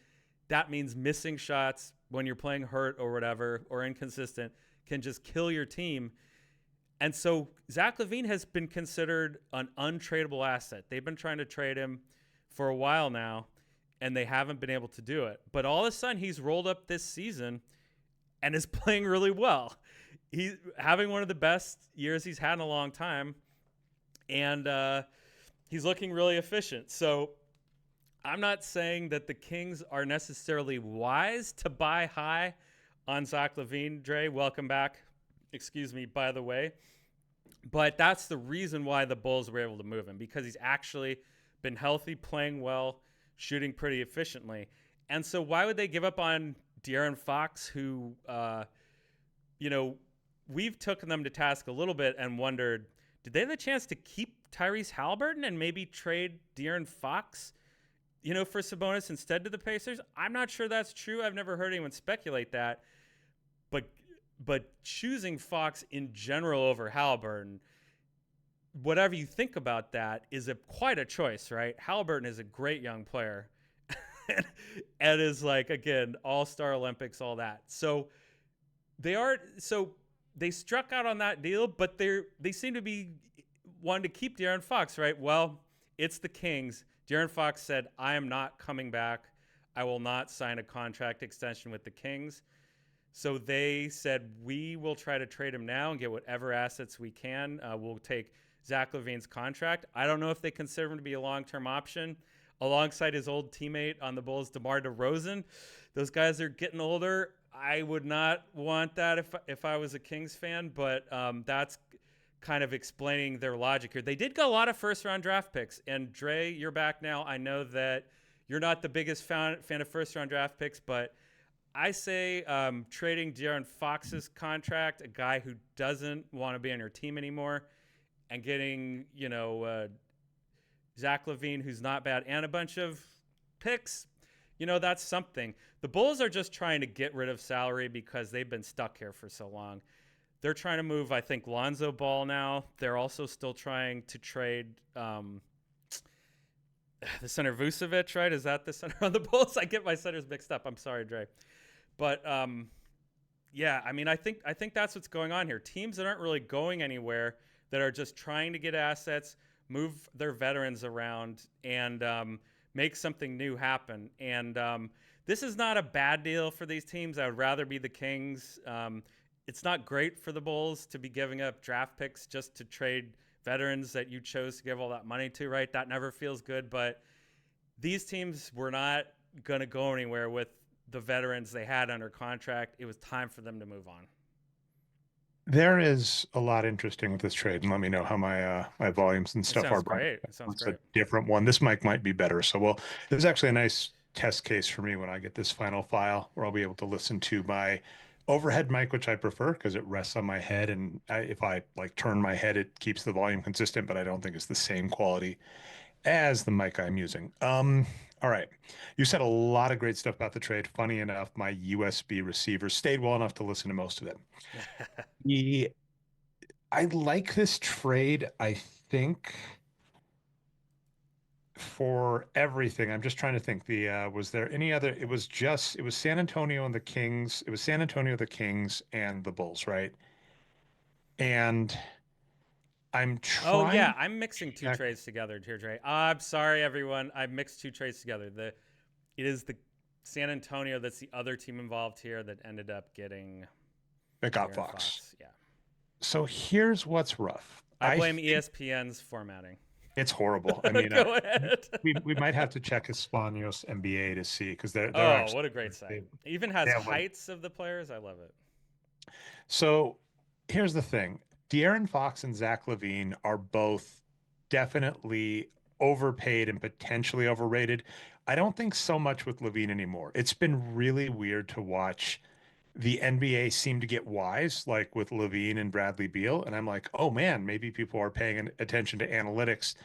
That means missing shots when you're playing hurt or whatever, or inconsistent, can just kill your team. And so Zach LaVine has been considered an untradeable asset. They've been trying to trade him for a while now, and they haven't been able to do it. But all of a sudden, he's rolled up this season and is playing really well. He's having one of the best years he's had in a long time, and he's looking really efficient. So I'm not saying that the Kings are necessarily wise to buy high on Zach LaVine. Dre, welcome back. Excuse me, by the way. But that's the reason why the Bulls were able to move him, because he's actually been healthy, playing well, shooting pretty efficiently. And so why would they give up on De'Aaron Fox, who, we've taken them to task a little bit and wondered, did they have a chance to keep Tyrese Halliburton and maybe trade De'Aaron Fox, for Sabonis instead to the Pacers? I'm not sure that's true. I've never heard anyone speculate that. But choosing Fox in general over Halliburton, whatever you think about that, is quite a choice, right? Halliburton is a great young player and is like, again, all-star Olympics, all that. So they struck out on that deal, but they seem to be wanting to keep De'Aaron Fox, right? Well, it's the Kings. De'Aaron Fox said, I am not coming back. I will not sign a contract extension with the Kings. So they said, we will try to trade him now and get whatever assets we can. We'll take Zach LaVine's contract. I don't know if they consider him to be a long-term option alongside his old teammate on the Bulls, DeMar DeRozan. Those guys are getting older. I would not want that if I was a Kings fan, but that's kind of explaining their logic here. They did get a lot of first-round draft picks. And Dre, you're back now. I know that you're not the biggest fan of first-round draft picks, but I say trading De'Aaron Fox's contract, a guy who doesn't want to be on your team anymore, and getting, Zach LaVine, who's not bad, and a bunch of picks, that's something. The Bulls are just trying to get rid of salary because they've been stuck here for so long. They're trying to move, I think, Lonzo Ball now. They're also still trying to trade the center Vucevic, right? Is that the center on the Bulls? I get my centers mixed up. I'm sorry, Dre. But yeah, I mean, I think that's what's going on here. Teams that aren't really going anywhere, that are just trying to get assets, move their veterans around, and make something new happen. And this is not a bad deal for these teams. I would rather be the Kings. It's not great for the Bulls to be giving up draft picks just to trade veterans that you chose to give all that money to, right? That never feels good. But these teams were not going to go anywhere with the veterans they had under contract. It was time for them to move on. There is a lot interesting with this trade, and let me know how my volumes and It stuff sounds are. Brian. great. It sounds It's great. a different one. This mic might be better. So, well, this is actually a nice test case for me when I get this final file, where I'll be able to listen to my overhead mic, which I prefer because it rests on my head, and if I like turn my head, it keeps the volume consistent, but I don't think it's the same quality as the mic I'm using. All right. You said a lot of great stuff about the trade. Funny enough, my USB receiver stayed well enough to listen to most of it. The, I like this trade, I think, for everything. I'm just trying to think. Was there any other? It was San Antonio and the Kings. It was San Antonio, the Kings, and the Bulls, right? And I'm Oh trying yeah, to I'm mixing two check. trades together here, Dre. I'm sorry, everyone. I mixed two trades together. It is the San Antonio that's the other team involved here that ended up getting It got De'Aaron Fox. Fox. Yeah, So here's what's rough. I I blame think ESPN's formatting. it's horrible. I mean, Go ahead. we might have to check Espano's NBA to see because they're Oh, actually what a great site! they, It even they has have like heights of the players. I love it. so. Here's the thing: De'Aaron Fox and Zach LaVine are both definitely overpaid and potentially overrated. I don't think so much with LaVine anymore. It's been really weird to watch the NBA seem to get wise, like with Levine and Bradley Beal. And I'm like, oh man, maybe people are paying attention to analytics.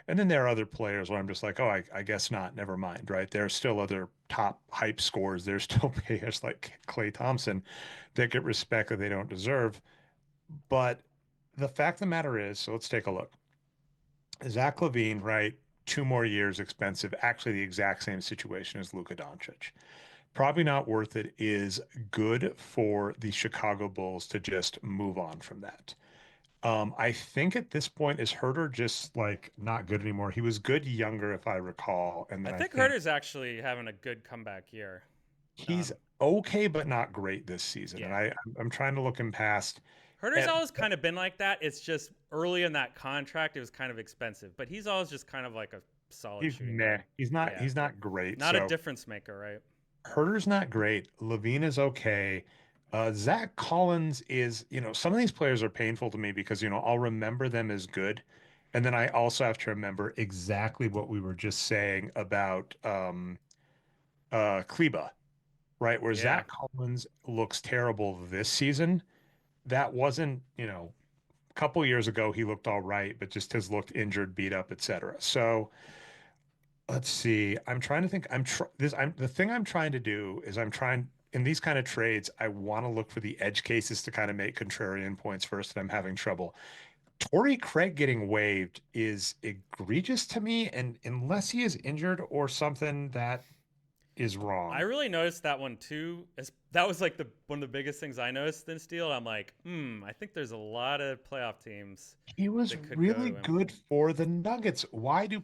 And then there are other players where I'm just like, oh, I guess not. Never mind, right? There are still other top hype scores. There's still players like Klay Thompson that get respect that they don't deserve. But the fact of the matter is, so let's take a look. Zach LaVine, right? 2 more years expensive, actually the exact same situation as Luka Doncic. Probably not worth it is good for the Chicago Bulls to just move on from that. I think at this point is Herter just like not good anymore. He was good younger, if I recall, and I then I think think Herter's actually having a good comeback year. he's Um, okay, but not great this season. And yeah, I'm trying to look him past. Herter's At always kind of been like that. It's just early in that contract, it was kind of expensive, but he's always just kind of like a solid he's shooting meh. guard. He's not Yeah, he's not great. not a So difference maker, right? Herter's not great. Levine is okay. Zach Collins is, some of these players are painful to me because, I'll remember them as good. And then I also have to remember exactly what we were just saying about Kleba, right? Where Yeah, Zach Collins looks terrible this season. That wasn't, a couple years ago he looked all right, but just has looked injured, beat up, etc. So let's see. I'm trying to think. I'm the thing I'm trying to do is I'm trying in these kind of trades, I want to look for the edge cases to kind of make contrarian points first, and I'm having trouble. Torrey Craig getting waived is egregious to me, and unless he is injured or something, that is I wrong. really noticed that one too. That was like the one of the biggest things I noticed in Steel. I'm like, I think there's a lot of playoff teams He was that could go really to him. good for the Nuggets. Why do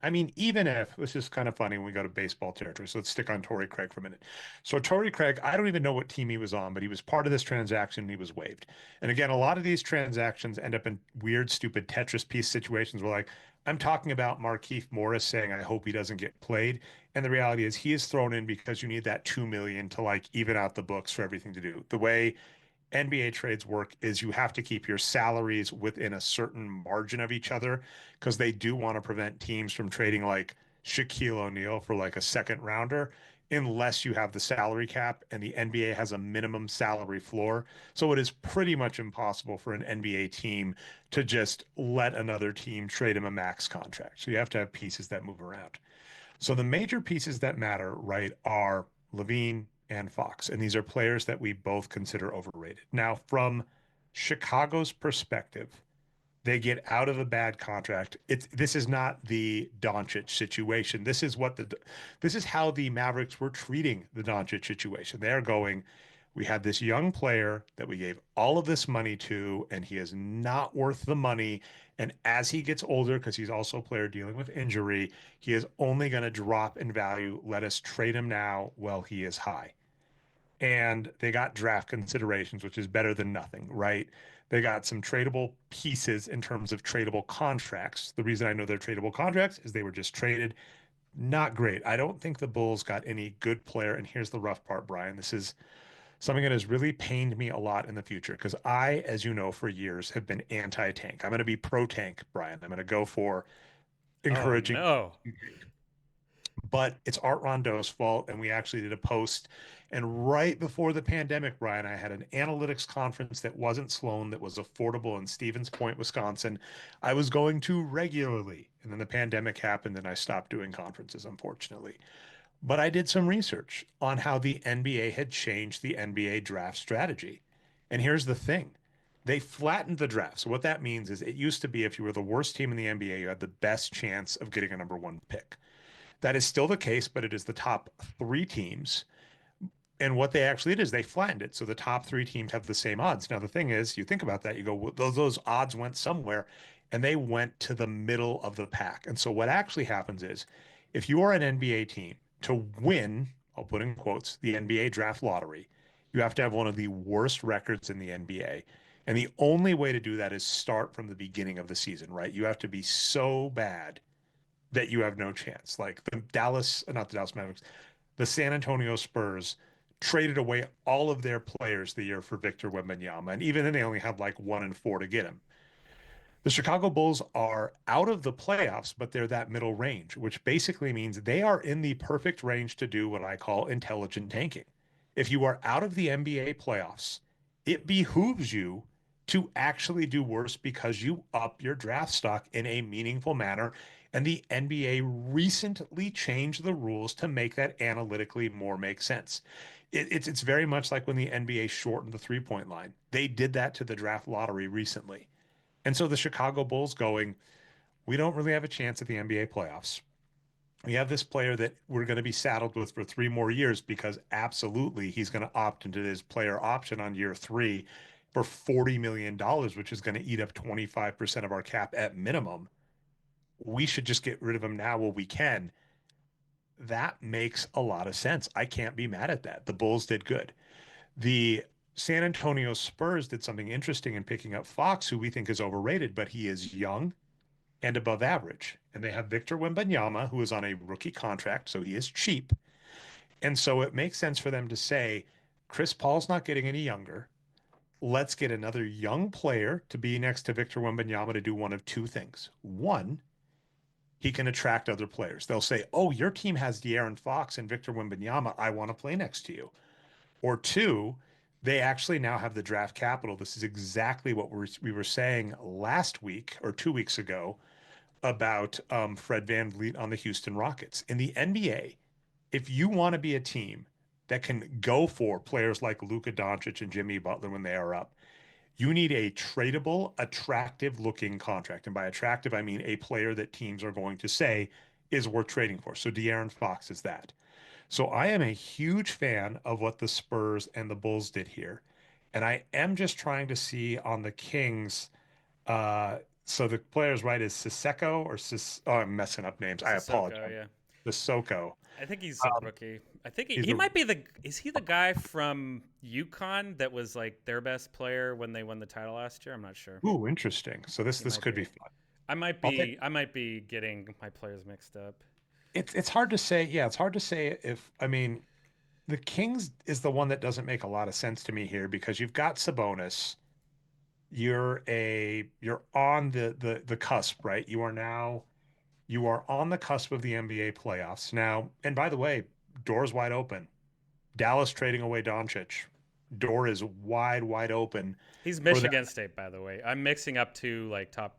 I mean, even if this is kind of funny when we go to baseball territory, so let's stick on Torrey Craig for a minute. So Torrey Craig, I don't even know what team he was on, but he was part of this transaction and he was waived. And again, a lot of these transactions end up in weird, stupid Tetris piece situations where like I'm talking about Markieff Morris saying, I hope he doesn't get played. And the reality is he is thrown in because you need that 2 million to like even out the books for everything to do. The way NBA trades work is you have to keep your salaries within a certain margin of each other because they do want to prevent teams from trading like Shaquille O'Neal for like a second rounder unless you have the salary cap and the NBA has a minimum salary floor. So it is pretty much impossible for an NBA team to just let another team trade him a max contract. So you have to have pieces that move around. So the major pieces that matter, right, are Levine and Fox. And these are players that we both consider overrated. Now, from Chicago's perspective, they get out of a bad contract. This is not the Doncic situation. This is how the Mavericks were treating the Doncic situation. They're going, we had this young player that we gave all of this money to, and he is not worth the money. And as he gets older, because he's also a player dealing with injury, he is only going to drop in value. Let us trade him now while he is high. And they got draft considerations, which is better than nothing, right? They got some tradable pieces in terms of tradable contracts. The reason I know they're tradable contracts is they were just traded. Not great. I don't think the Bulls got any good player. And here's the rough part, Brian. This is something that has really pained me a lot in the future because I, as you know, for years have been anti-tank. I'm going to be pro-tank, Brian. I'm going to go for Oh encouraging. no. but it's Art Rondeau's fault. And we actually did a post. And right before the pandemic, Brian, I had an analytics conference that wasn't Sloan, that was affordable in Stevens Point, Wisconsin. I was going to regularly. And then the pandemic happened and I stopped doing conferences, unfortunately. But I did some research on how the NBA had changed the NBA draft strategy. And here's the thing. They flattened the draft. So what that means is it used to be if you were the worst team in the NBA, you had the best chance of getting a number one pick. That is still the case, but it is the top three teams. And what they actually did is they flattened it. So the top three teams have the same odds. Now, the thing is, you think about that, you go, well, those odds went somewhere and they went to the middle of the pack. And so what actually happens is if you are an NBA team to win, I'll put in quotes, the NBA draft lottery, you have to have one of the worst records in the NBA. And the only way to do that is start from the beginning of the season, right? You have to be so bad that you have no chance. Like the Dallas, not the Dallas Mavericks, the San Antonio Spurs traded away all of their players the year for Victor Wembanyama, and even then they only had like 1 and 4 to get him. The Chicago Bulls are out of the playoffs, but they're that middle range, which basically means they are in the perfect range to do what I call intelligent tanking. If you are out of the NBA playoffs, it behooves you to actually do worse because you up your draft stock in a meaningful manner. And the NBA recently changed the rules to make that analytically more make sense. It's very much like when the NBA shortened the 3-point line. They did that to the draft lottery recently. And so the Chicago Bulls going, we don't really have a chance at the NBA playoffs. We have this player that we're going to be saddled with for 3 more years because absolutely he's going to opt into his player option on year three for $40 million, which is going to eat up 25% of our cap at minimum. We should just get rid of him now while we can. That makes a lot of sense. I can't be mad at that. The Bulls did good. The San Antonio Spurs did something interesting in picking up Fox, who we think is overrated, but he is young and above average. And they have Victor Wembanyama, who is on a rookie contract, so he is cheap. And so it makes sense for them to say, Chris Paul's not getting any younger. Let's get another young player to be next to Victor Wembanyama to do one of two things. One, he can attract other players. They'll say, oh, your team has De'Aaron Fox and Victor Wembanyama. I want to play next to you. Or two, they actually now have the draft capital. This is exactly what we were saying last week or 2 weeks ago about Fred VanVleet on the Houston Rockets. In the NBA, if you want to be a team that can go for players like Luka Doncic and Jimmy Butler when they are up, you need a tradable, attractive looking contract. And by attractive, I mean a player that teams are going to say is worth trading for. So De'Aaron Fox is that. So I am a huge fan of what the Spurs and the Bulls did here. And I am just trying to see on the Kings. So the player's right is Sisseko or oh, I'm messing up names. I Sissoko, apologize. yeah. Sissoko. I think he's a rookie. I think He's he a might be the. Is he the guy from UConn that was like their best player when they won the title last year? I'm not sure. ooh, interesting. So this He this might could be. be fun. I might I'll take be. I might be getting my players mixed up. it's hard to say. Yeah, it's hard to say if I mean the Kings is the one that doesn't make a lot of sense to me here because you've got Sabonis. You're on the cusp, right? You are on the cusp of the NBA playoffs now. And by the way, doors wide open. Dallas trading away Doncic. Door is wide open He's for that. Michigan State, by the way. I'm mixing up two like top,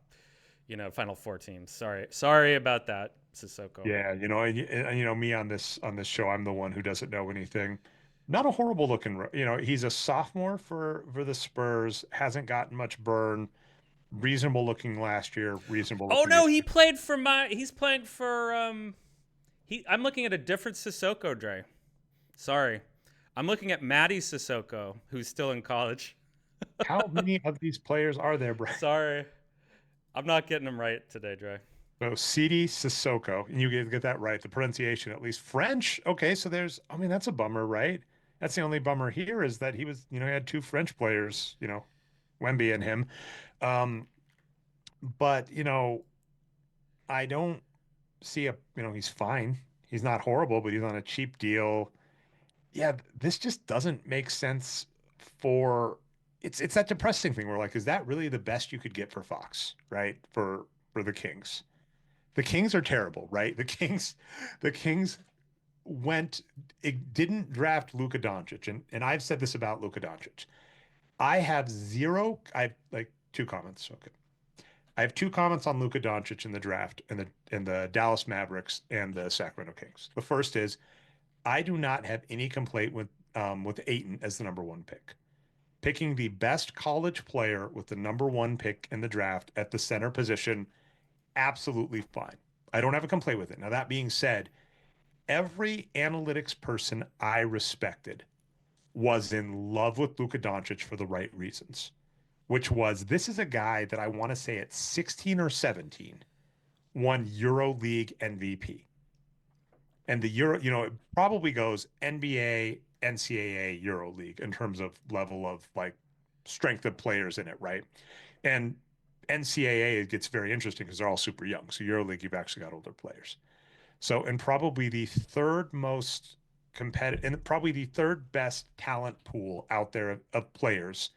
Final Four teams. Sorry about that, Sissoko. Yeah, and me on this show, I'm the one who doesn't know anything. Not a horrible looking, he's a sophomore for the Spurs, hasn't gotten much burn, reasonable looking last year, reasonable Oh looking no, this he year. played for my. He's playing for He. I'm looking at a different Sissoko, Dre. Sorry, I'm looking at Matty Sissoko, who's still in college. How many of these players are there, Brian? Sorry, I'm not getting them right today, Dre. So CD Sissoko, and you get that right, the pronunciation at least. French, okay, so I mean, that's a bummer, right? That's the only bummer here is that he was, he had two French players, Wemby and him. Um, but I don't see he's fine. He's not horrible, but he's on a cheap deal. Yeah, this just doesn't make sense for it's that depressing thing where like, is that really the best you could get for Fox, right? For the Kings. The Kings are terrible, right? The Kings went it didn't draft Luka Doncic, and I've said this about Luka Doncic. I have like two comments. Okay. I have two comments on Luka Doncic in the draft and the Dallas Mavericks and the Sacramento Kings. The first is I do not have any complaint with Aiton as the number one pick. Picking the best college player with the number one pick in the draft at the center position, absolutely fine. I don't have a complaint with it. Now, that being said, every analytics person I respected was in love with Luka Doncic for the right reasons, which was this is a guy that I want to say at 16 or 17 won EuroLeague MVP. And the Euro, it probably goes NBA, NCAA, EuroLeague in terms of level of like strength of players in it, right? And NCAA it gets very interesting because they're all super young. So EuroLeague, you've actually got older players. So, and probably the third most competitive, and probably the third best talent pool out there of players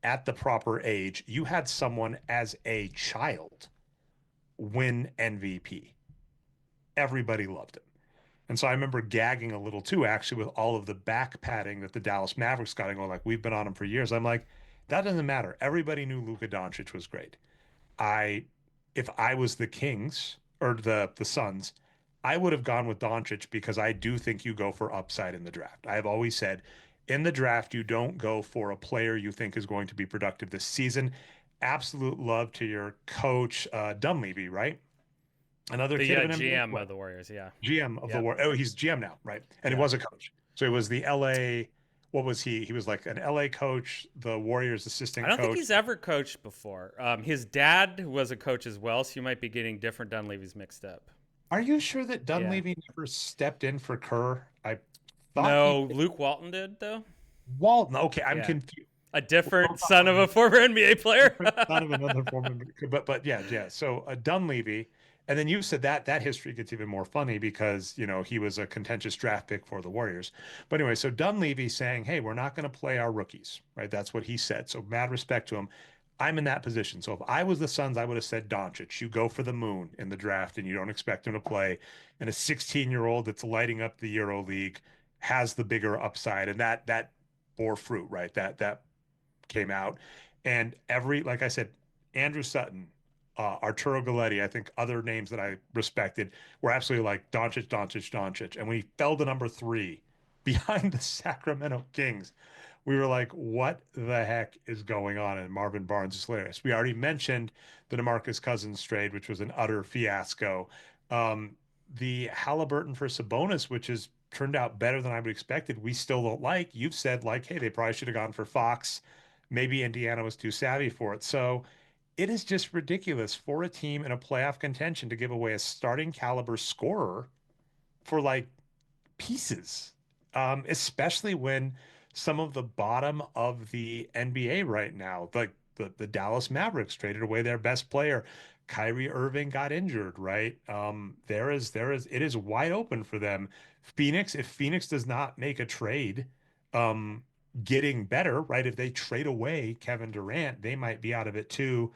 at the proper age, you had someone as a child win MVP. Everybody loved him. And so I remember gagging a little too, actually, with all of the back padding that the Dallas Mavericks got and going like, we've been on him for years. I'm like, that doesn't matter. Everybody knew Luka Doncic was great. I, if I was the Kings or the Suns, I would have gone with Doncic because I do think you go for upside in the draft. I have always said in the draft, you don't go for a player you think is going to be productive this season. Absolute love to your coach, Dunleavy, right? Another The kid of an NBA GM player. of the Warriors. Yeah. GM of the Yep. war. Oh, he's GM now, right? And he Yeah. was a coach. So he was the LA. What was he? He was like an LA coach, the Warriors I assistant don't think coach. he's ever coached before. His dad was a coach as well, so you might be getting different Dunleavy's mixed up. Are you sure that Yeah. Dunleavy never stepped in for Kerr? I thought he No, did. Luke Walton did though. Walton. Okay, I'm Yeah. confused. A We're both different son on of a former NBA player. different son of another former, but yeah, yeah. So Dunleavy, and then you said that history gets even more funny because he was a contentious draft pick for the Warriors. But anyway, so Dunleavy saying, "Hey, we're not going to play our rookies," right? That's what he said. So mad respect to him. I'm in that position. So if I was the Suns, I would have said Doncic. You go for the moon in the draft, and you don't expect him to play. And a 16-year-old that's lighting up the Euro League has the bigger upside, and that bore fruit, right? That came out. And like I said, Andrew Sutton, Arturo Galletti, I think other names that I respected were absolutely like Doncic, Doncic, Doncic. And when he fell to number three behind the Sacramento Kings, we were like, what the heck is going on? And Marvin Barnes is hilarious. We already mentioned the DeMarcus Cousins trade, which was an utter fiasco. The Halliburton for Sabonis, which has turned out better than I would expected, we still don't like. You've said like, hey, they probably should have gone for Fox. Maybe Indiana was too savvy for it. So it is just ridiculous for a team in a playoff contention to give away a starting caliber scorer for like pieces, especially when some of the bottom of the NBA right now, like the Dallas Mavericks traded away their best player. Kyrie Irving got injured, right? It is wide open for them. If Phoenix does not make a trade, um, getting better, right? If they trade away Kevin Durant, they might be out of it too.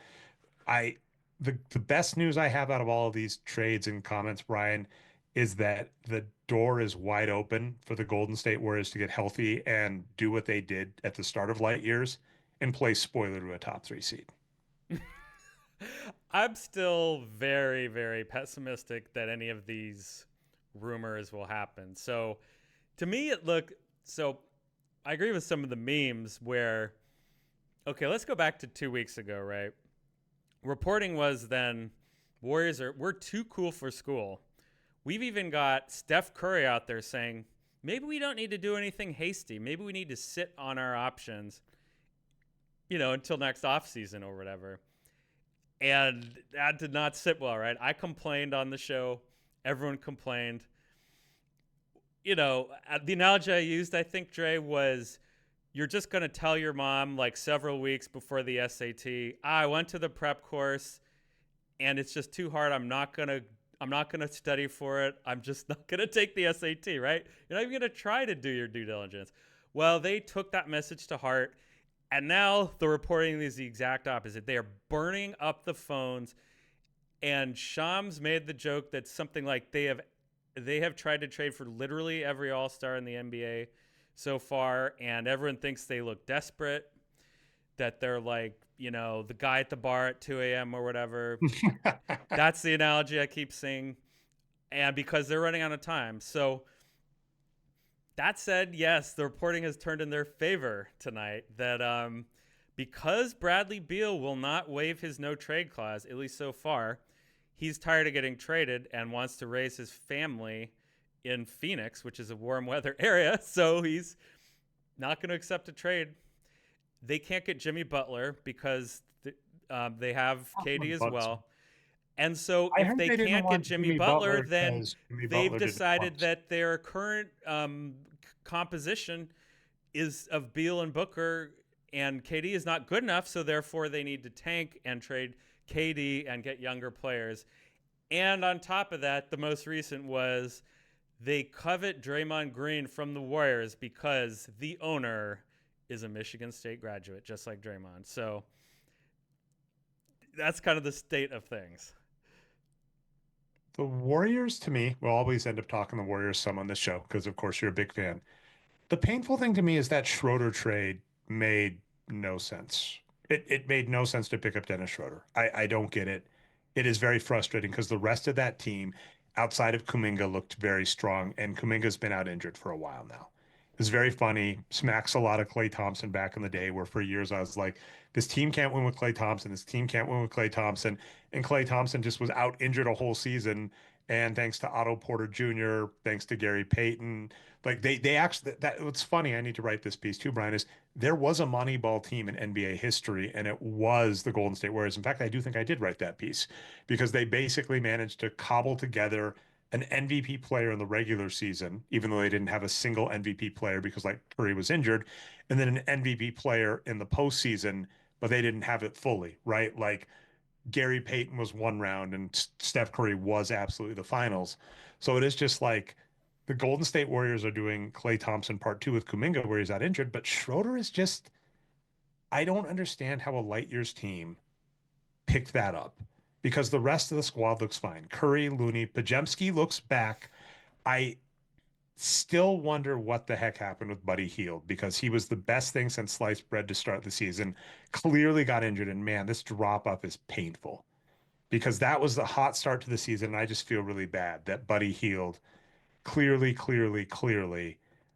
I the best news I have out of all of these trades and comments, Brian, is that the door is wide open for the Golden State Warriors to get healthy and do what they did at the start of light years and play spoiler to a top three seed. I'm still very, very pessimistic that any of these rumors will happen. So to me, so I agree with some of the memes where, okay, let's go back to 2 weeks ago, right? Reporting was then we're too cool for school. We've even got Steph Curry out there saying, maybe we don't need to do anything hasty. Maybe we need to sit on our options, until next offseason or whatever. And that did not sit well, right? I complained on the show. Everyone complained. The analogy I used, I think, Dre, was you're just going to tell your mom like several weeks before the SAT, I went to the prep course and it's just too hard. I'm not going to study for it. I'm just not going to take the SAT, right? You're not even going to try to do your due diligence. Well, they took that message to heart. And now the reporting is the exact opposite. They are burning up the phones. And Shams made the joke that something like they have tried to trade for literally every all-star in the NBA so far, and everyone thinks they look desperate, that they're like, the guy at the bar at 2 a.m. or whatever. That's the analogy I keep seeing. And because they're running out of time. So that said, yes, the reporting has turned in their favor tonight that because Bradley Beal will not waive his no trade clause, at least so far, he's tired of getting traded and wants to raise his family in Phoenix, which is a warm weather area. So he's not going to accept a trade. They can't get Jimmy Butler because they have KD as well. And so I if heard they they didn't can't get want Jimmy Jimmy Butler, Butler then because Jimmy they've Butler didn't decided want. that their current composition is of Beal and Booker, and KD is not good enough, so therefore they need to tank and trade KD and get younger players. And on top of that, the most recent was they covet Draymond Green from the Warriors because the owner is a Michigan State graduate, just like Draymond. So that's kind of the state of things. The Warriors, to me, we'll always end up talking the Warriors some on this show because, of course, you're a big fan. The painful thing to me is that Schroeder trade made no sense. It made no sense to pick up Dennis Schroeder. I don't get it. It is very frustrating because the rest of that team, outside of Kuminga, looked very strong, and Kuminga's been out injured for a while now. It's very funny. Smacks a lot of Klay Thompson back in the day, where for years I was like, this team can't win with Klay Thompson. This team can't win with Klay Thompson. And Klay Thompson just was out injured a whole season. And thanks to Otto Porter Jr., thanks to Gary Payton, like they actually that what's funny, I need to write this piece too, Brian, is there was a Moneyball team in NBA history, and it was the Golden State Warriors. In fact, I do think I did write that piece because they basically managed to cobble together an MVP player in the regular season, even though they didn't have a single MVP player because like Curry was injured, and then an MVP player in the postseason, but they didn't have it fully, right? Like Gary Payton was one round and Steph Curry was absolutely the finals. So it is just like the Golden State Warriors are doing Klay Thompson part two with Kuminga where he's out injured, but Schroeder is just, I don't understand how a light years team picked that up because the rest of the squad looks fine. Curry, Looney, Pajemski looks back. I still wonder what the heck happened with Buddy Hield because he was the best thing since sliced bread to start the season. Clearly got injured, and man, this drop off is painful because that was the hot start to the season. And I just feel really bad that Buddy Hield clearly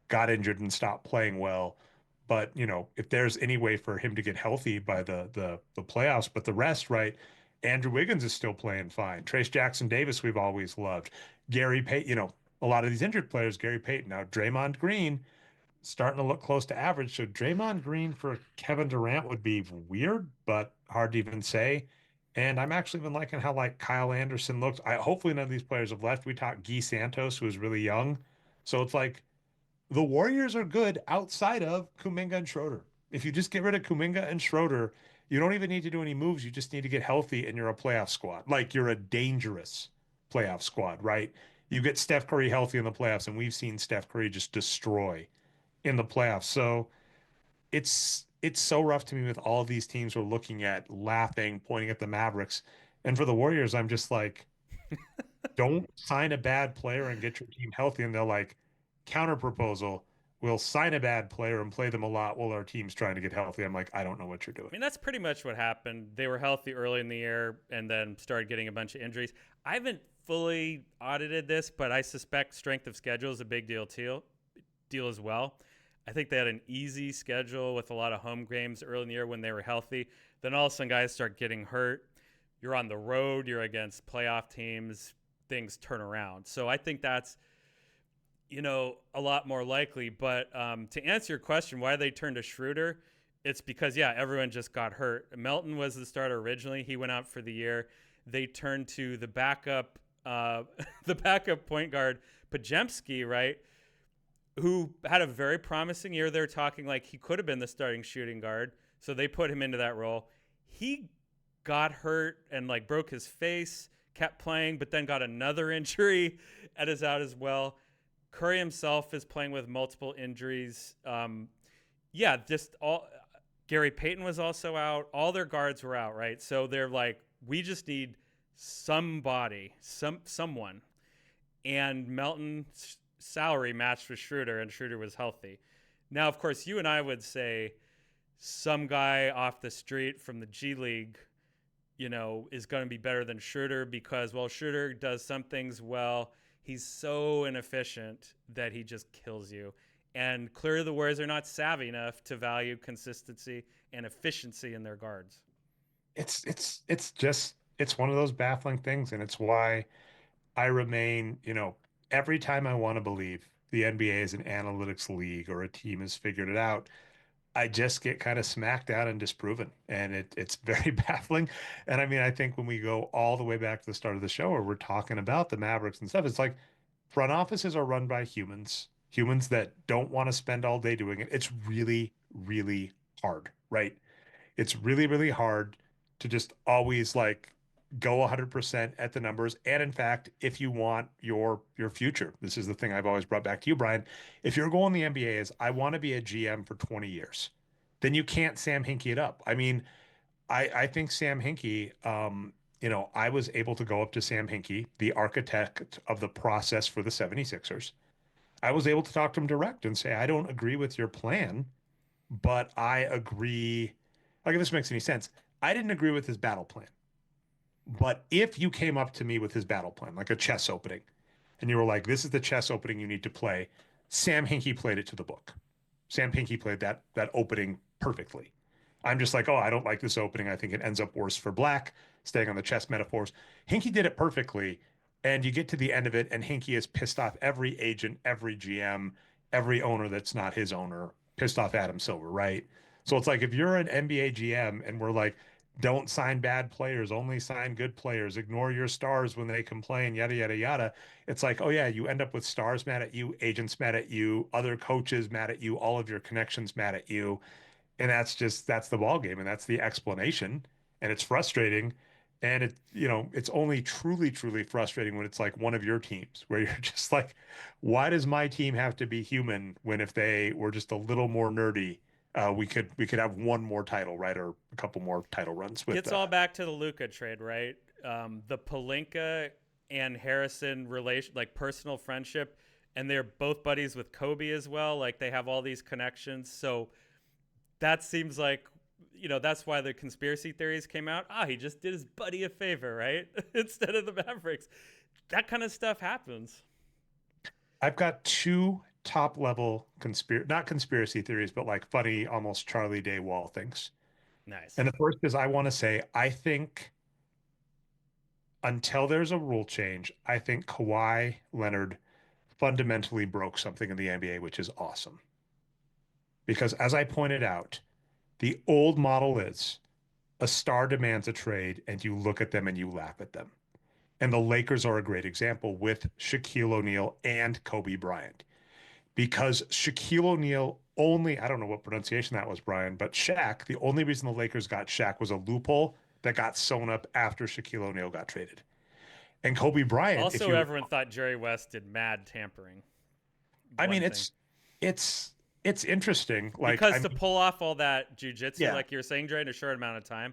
got injured and stopped playing well. But if there's any way for him to get healthy by the playoffs, but the rest, right? Andrew Wiggins is still playing fine. Trace Jackson Davis, we've always loved. Gary Payton, a lot of these injured players, Gary Payton. Now Draymond Green starting to look close to average. So Draymond Green for Kevin Durant would be weird, but hard to even say. And I'm actually been liking how like Kyle Anderson looks. Hopefully none of these players have left. We talked Guy Santos, who is really young. So it's like the Warriors are good outside of Kuminga and Schroeder. If you just get rid of Kuminga and Schroeder, you don't even need to do any moves. You just need to get healthy and you're a playoff squad. Like you're a dangerous playoff squad, right? You get Steph Curry healthy in the playoffs, and we've seen Steph Curry just destroy in the playoffs. So it's so rough to me with all of these teams we're looking at, laughing, pointing at the Mavericks. And for the Warriors, I'm just like, don't sign a bad player and get your team healthy. And they're like, counter proposal, we'll sign a bad player and play them a lot while our team's trying to get healthy. I'm like, I don't know what you're doing. I mean, that's pretty much what happened. They were healthy early in the year and then started getting a bunch of injuries. I haven't fully audited this, but I suspect strength of schedule is a big deal as well. I think they had an easy schedule with a lot of home games early in the year when they were healthy. Then all of a sudden, guys start getting hurt. You're on the road. You're against playoff teams. Things turn around. So I think that's, a lot more likely. But to answer your question, why they turned to Schroeder, it's because, everyone just got hurt. Melton was the starter originally. He went out for the year. They turned to the backup, the backup point guard, Pajemski, right? Who had a very promising year. They're talking like he could have been the starting shooting guard. So they put him into that role. He got hurt and like broke his face, kept playing, but then got another injury and is out as well. Curry himself is playing with multiple injuries. Just all. Gary Payton was also out. All their guards were out, right? So they're like, we just need somebody, someone, and Melton's salary matched with Schroeder, and Schroeder was healthy. Now, of course, you and I would say some guy off the street from the G League, is going to be better than Schroeder because, well, Schroeder does some things well. He's so inefficient that he just kills you. And clearly, the Warriors are not savvy enough to value consistency and efficiency in their guards. It's one of those baffling things, and it's why I remain, every time I want to believe the NBA is an analytics league or a team has figured it out, I just get kind of smacked down and disproven. And it's very baffling. And I mean, I think when we go all the way back to the start of the show where we're talking about the Mavericks and stuff, it's like front offices are run by humans, humans that don't want to spend all day doing it. It's really, really hard, right? It's really, really hard to just always like go 100% at the numbers. And in fact, if you want your future, this is the thing I've always brought back to you, Brian. If your goal in the NBA is I want to be a GM for 20 years, then you can't Sam Hinkie it up. I mean, I think Sam Hinkie, I was able to go up to Sam Hinkie, the architect of the process for the 76ers. I was able to talk to him direct and say, I don't agree with your plan, but I agree. Like, if this makes any sense, I didn't agree with his battle plan. But if you came up to me with his battle plan, like a chess opening, and you were like, this is the chess opening you need to play, Sam Hinkie played it to the book. Sam Hinkie played that opening perfectly. I'm just like, oh, I don't like this opening. I think it ends up worse for black, staying on the chess metaphors. Hinkie did it perfectly. And you get to the end of it, and Hinkie has pissed off every agent, every GM, every owner that's not his owner, pissed off Adam Silver, right? So it's like if you're an NBA GM and we're like, don't sign bad players, only sign good players, ignore your stars when they complain, yada, yada, yada. It's like, oh, yeah, you end up with stars mad at you, agents mad at you, other coaches mad at you, all of your connections mad at you. And that's the ball game, and that's the explanation. And it's frustrating. And it's only truly, truly frustrating when it's like one of your teams where you're just like, why does my team have to be human when if they were just a little more nerdy, we could have one more title, right? Or a couple more title runs with Gets all back to the Luka trade, right? The Palinka and Harrison relation, like personal friendship, and they're both buddies with Kobe as well. Like they have all these connections. So that seems like that's why the conspiracy theories came out. He just did his buddy a favor, right? Instead of the Mavericks. That kind of stuff happens. I've got two top level not conspiracy theories, but like funny, almost Charlie Day Wall things. Nice. And the first is I want to say, I think until there's a rule change, I think Kawhi Leonard fundamentally broke something in the NBA, which is awesome. Because as I pointed out, the old model is a star demands a trade and you look at them and you laugh at them. And the Lakers are a great example with Shaquille O'Neal and Kobe Bryant. Because Shaquille O'Neal only, I don't know what pronunciation that was, Brian, but Shaq, the only reason the Lakers got Shaq was a loophole that got sewn up after Shaquille O'Neal got traded. And Kobe Bryant, if Also, you, everyone thought Jerry West did mad tampering. I One mean, thing. it's interesting. Like, I Because to mean, pull off all that jujitsu, yeah, like you were saying, Dre, in a short amount of time.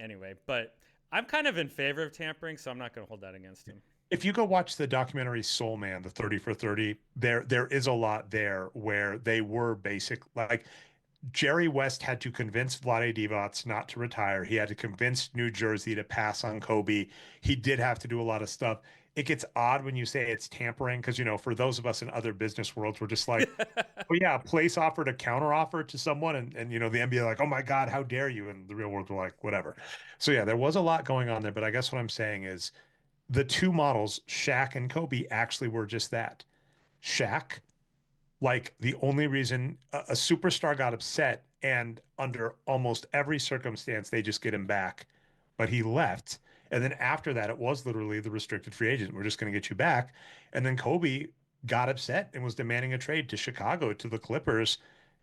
Anyway, but I'm kind of in favor of tampering, so I'm not going to hold that against him. if you go watch the documentary Soul Man, the 30 for 30, there is a lot there where they were basic like Jerry West had to convince Vlade Divac not to retire. He had to convince New Jersey to pass on Kobe. He did have to do a lot of stuff. It gets odd when you say it's tampering because, for those of us in other business worlds, we're just like, oh, yeah, a place offered a counter offer to someone. And the NBA, like, oh my God, how dare you? And the real world, we're like, whatever. So, yeah, there was a lot going on there. But I guess what I'm saying is the two models, Shaq and Kobe, actually were just that. Shaq, like the only reason a superstar got upset, and under almost every circumstance, they just get him back, but he left. And then after that, it was literally the restricted free agent. We're just going to get you back. And then Kobe got upset and was demanding a trade to Chicago, to the Clippers.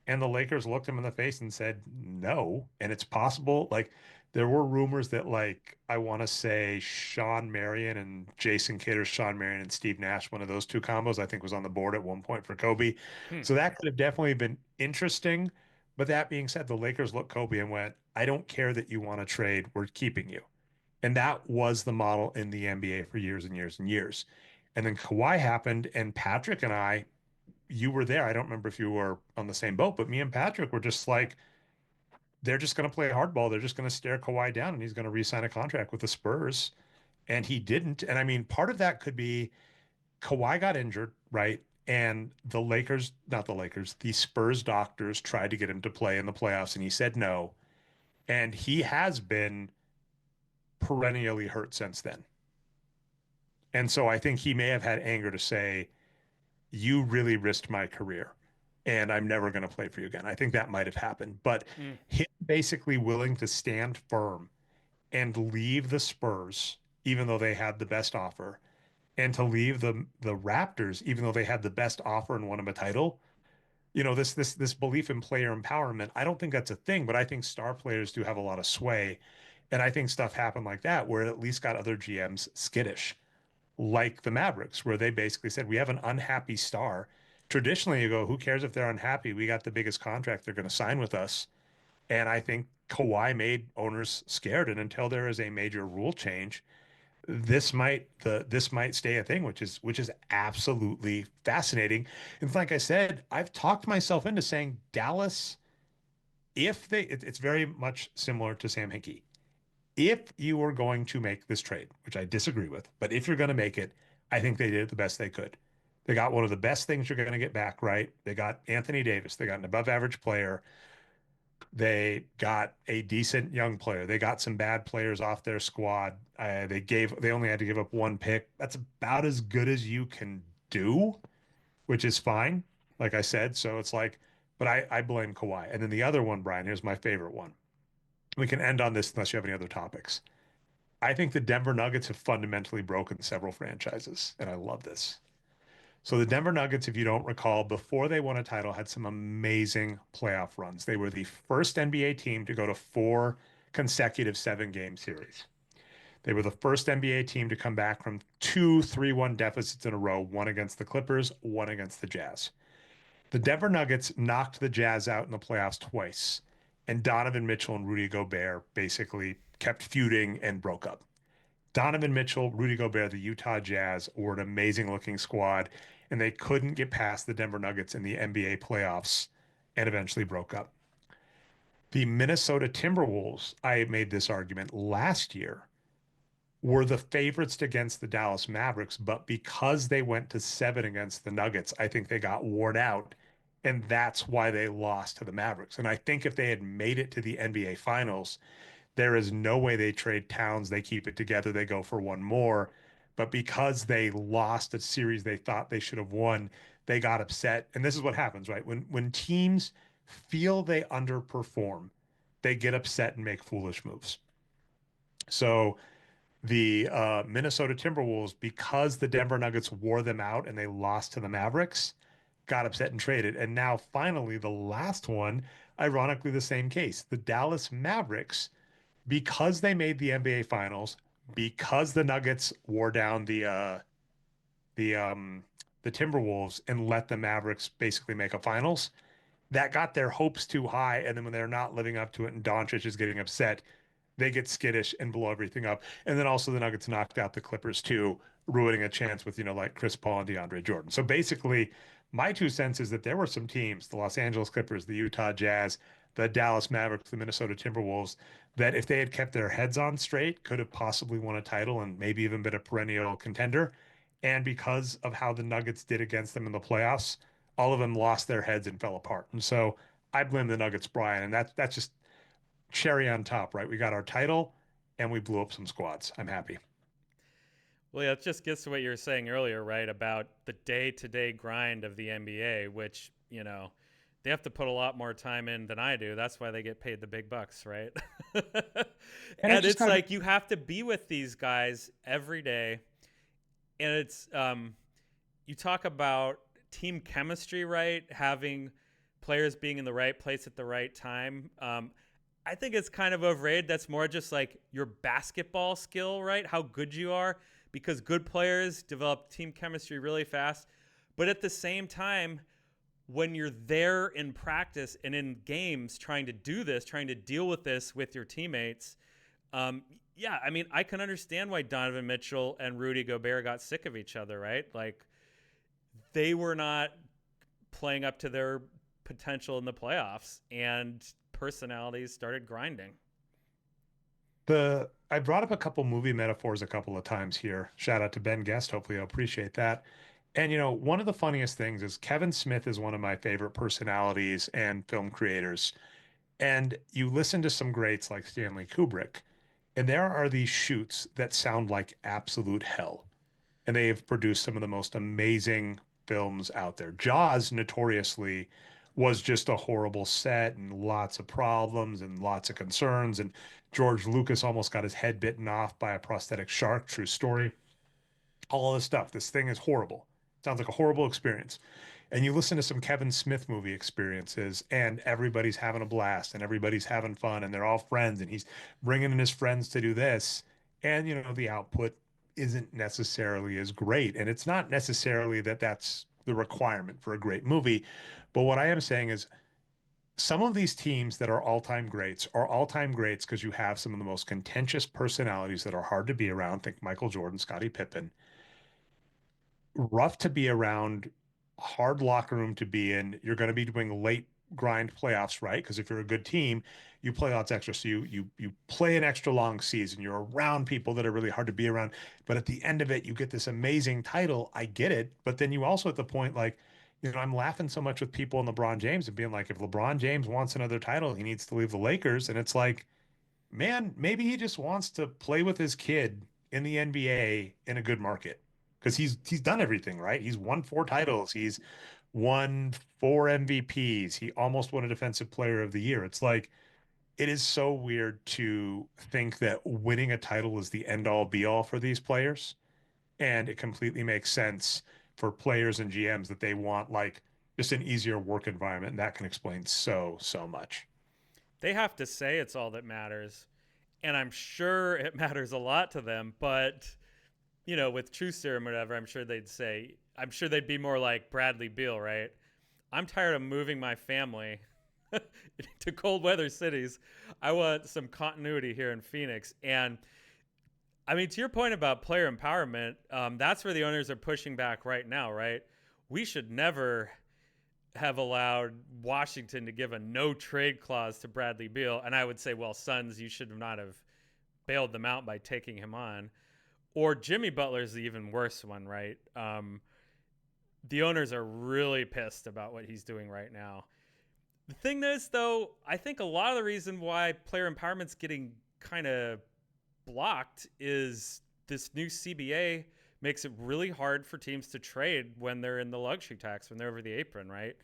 And the Lakers looked him in the face and said, no. And it's possible. Like, there were rumors that, like, I want to say Sean Marion and Jason Kidd, or Sean Marion and Steve Nash, one of those two combos, I think was on the board at one point for Kobe. Hmm. So that could have definitely been interesting. But that being said, the Lakers looked Kobe and went, I don't care that you want to trade. We're keeping you. And that was the model in the NBA for years and years and years. And then Kawhi happened, and Patrick and I, you were there. I don't remember if you were on the same boat, but me and Patrick were just like, they're just going to play hardball. They're just going to stare Kawhi down, and he's going to re-sign a contract with the Spurs. And he didn't. And I mean, part of that could be Kawhi got injured, right? And the Lakers, not the Lakers, the Spurs doctors tried to get him to play in the playoffs, and he said no. And he has been perennially hurt since then. And so I think he may have had anger to say, you really risked my career and I'm never going to play for you again. I think that might have happened. But Mm. him basically willing to stand firm and leave the Spurs, even though they had the best offer, and to leave the Raptors, even though they had the best offer and won him a title. This belief in player empowerment, I don't think that's a thing, but I think star players do have a lot of sway. And I think stuff happened like that where it at least got other GMs skittish, like the Mavericks, where they basically said, we have an unhappy star. Traditionally, you go, who cares if they're unhappy? We got the biggest contract they're going to sign with us. And I think Kawhi made owners scared. And until there is a major rule change, this might stay a thing, which is absolutely fascinating. And like I said, I've talked myself into saying Dallas, it's very much similar to Sam Hinkie. If you were going to make this trade, which I disagree with, but if you're going to make it, I think they did the best they could. They got one of the best things you're going to get back, right? They got Anthony Davis. They got an above average player. They got a decent young player. They got some bad players off their squad. They only had to give up one pick. That's about as good as you can do, which is fine. Like I said, so it's like, but I blame Kawhi. And then the other one, Brian, here's my favorite one. We can end on this unless you have any other topics. I think the Denver Nuggets have fundamentally broken several franchises, and I love this. So the Denver Nuggets, if you don't recall, before they won a title, had some amazing playoff runs. They were the first NBA team to go to four consecutive seven-game series. They were the first NBA team to come back from two 3-1 deficits in a row, one against the Clippers, one against the Jazz. The Denver Nuggets knocked the Jazz out in the playoffs twice, and Donovan Mitchell and Rudy Gobert basically kept feuding and broke up. Donovan Mitchell, Rudy Gobert, the Utah Jazz were an amazing looking squad, and they couldn't get past the Denver Nuggets in the NBA playoffs and eventually broke up. The Minnesota Timberwolves, I made this argument last year, were the favorites against the Dallas Mavericks, but because they went to seven against the Nuggets, I think they got worn out. And that's why they lost to the Mavericks. And I think if they had made it to the NBA Finals, there is no way they trade Towns. They keep it together. They go for one more. But because they lost a series they thought they should have won, they got upset. And this is what happens, right? When teams feel they underperform, they get upset and make foolish moves. So the Minnesota Timberwolves, because the Denver Nuggets wore them out and they lost to the Mavericks, got upset and traded. And now finally, the last one, ironically, the same case. The Dallas Mavericks, because they made the NBA Finals, because the Nuggets wore down the the Timberwolves and let the Mavericks basically make a finals, that got their hopes too high. And then when they're not living up to it and Doncic is getting upset, they get skittish and blow everything up. And then also the Nuggets knocked out the Clippers too, ruining a chance with, like Chris Paul and DeAndre Jordan. So basically, my 2 cents is that there were some teams, the Los Angeles Clippers, the Utah Jazz, the Dallas Mavericks, the Minnesota Timberwolves, that if they had kept their heads on straight, could have possibly won a title and maybe even been a perennial contender. And because of how the Nuggets did against them in the playoffs, all of them lost their heads and fell apart. And so I blame the Nuggets, Brian, and that's just cherry on top, right? We got our title and we blew up some squads. I'm happy. Well, yeah, it just gets to what you were saying earlier, right? About the day to day grind of the NBA, which, they have to put a lot more time in than I do. That's why they get paid the big bucks, right? And I And just it's gotta like you have to be with these guys every day. And it's, you talk about team chemistry, right? Having players being in the right place at the right time. I think it's kind of overrated. That's more just like your basketball skill, right? How good you are, because good players develop team chemistry really fast. But at the same time, when you're there in practice and in games trying to do this, trying to deal with this with your teammates, Um, yeah, I mean, I can understand why Donovan Mitchell and Rudy Gobert got sick of each other, right? Like they were not playing up to their potential in the playoffs, and personalities started grinding. The I brought up a couple movie metaphors a couple of times here. Shout out to Ben Guest. Hopefully, I'll appreciate that. And one of the funniest things is Kevin Smith is one of my favorite personalities and film creators. And you listen to some greats like Stanley Kubrick, and there are these shoots that sound like absolute hell. And they have produced some of the most amazing films out there. Jaws notoriously was just a horrible set and lots of problems and lots of concerns. And George Lucas almost got his head bitten off by a prosthetic shark. True story. All of this stuff. This thing is horrible. Sounds like a horrible experience. And you listen to some Kevin Smith movie experiences, and everybody's having a blast and everybody's having fun and they're all friends, and he's bringing in his friends to do this. And, the output isn't necessarily as great. And it's not necessarily that that's the requirement for a great movie. But what I am saying is some of these teams that are all-time greats because you have some of the most contentious personalities that are hard to be around. Think Michael Jordan, Scottie Pippen, rough to be around, hard locker room to be in. You're going to be doing late grind playoffs, right? Because if you're a good team, you play lots extra. So you play an extra long season. You're around people that are really hard to be around. But at the end of it, you get this amazing title. I get it. But then you also at the point like, I'm laughing so much with people in LeBron James and being like, if LeBron James wants another title, he needs to leave the Lakers. And it's like, man, maybe he just wants to play with his kid in the NBA in a good market because he's done everything, right? He's won four titles. He's won four MVPs. He almost won a defensive player of the year. It's like it is so weird to think that winning a title is the end all be all for these players. And it completely makes sense for players and GMs that they want like just an easier work environment. And that can explain so much. They have to say it's all that matters, and I'm sure it matters a lot to them. But with truth serum or whatever, I'm sure they'd be more like Bradley Beal, right? I'm tired of moving my family to cold weather cities. I want some continuity here in Phoenix. And I mean, to your point about player empowerment, that's where the owners are pushing back right now, right? We should never have allowed Washington to give a no trade clause to Bradley Beal. And I would say, well, Suns, you should not have bailed them out by taking him on. Or Jimmy Butler's the even worse one, right? The owners are really pissed about what he's doing right now. The thing is, though, I think a lot of the reason why player empowerment's getting kind of blocked is this new CBA makes it really hard for teams to trade when they're in the luxury tax, when they're over the apron, right?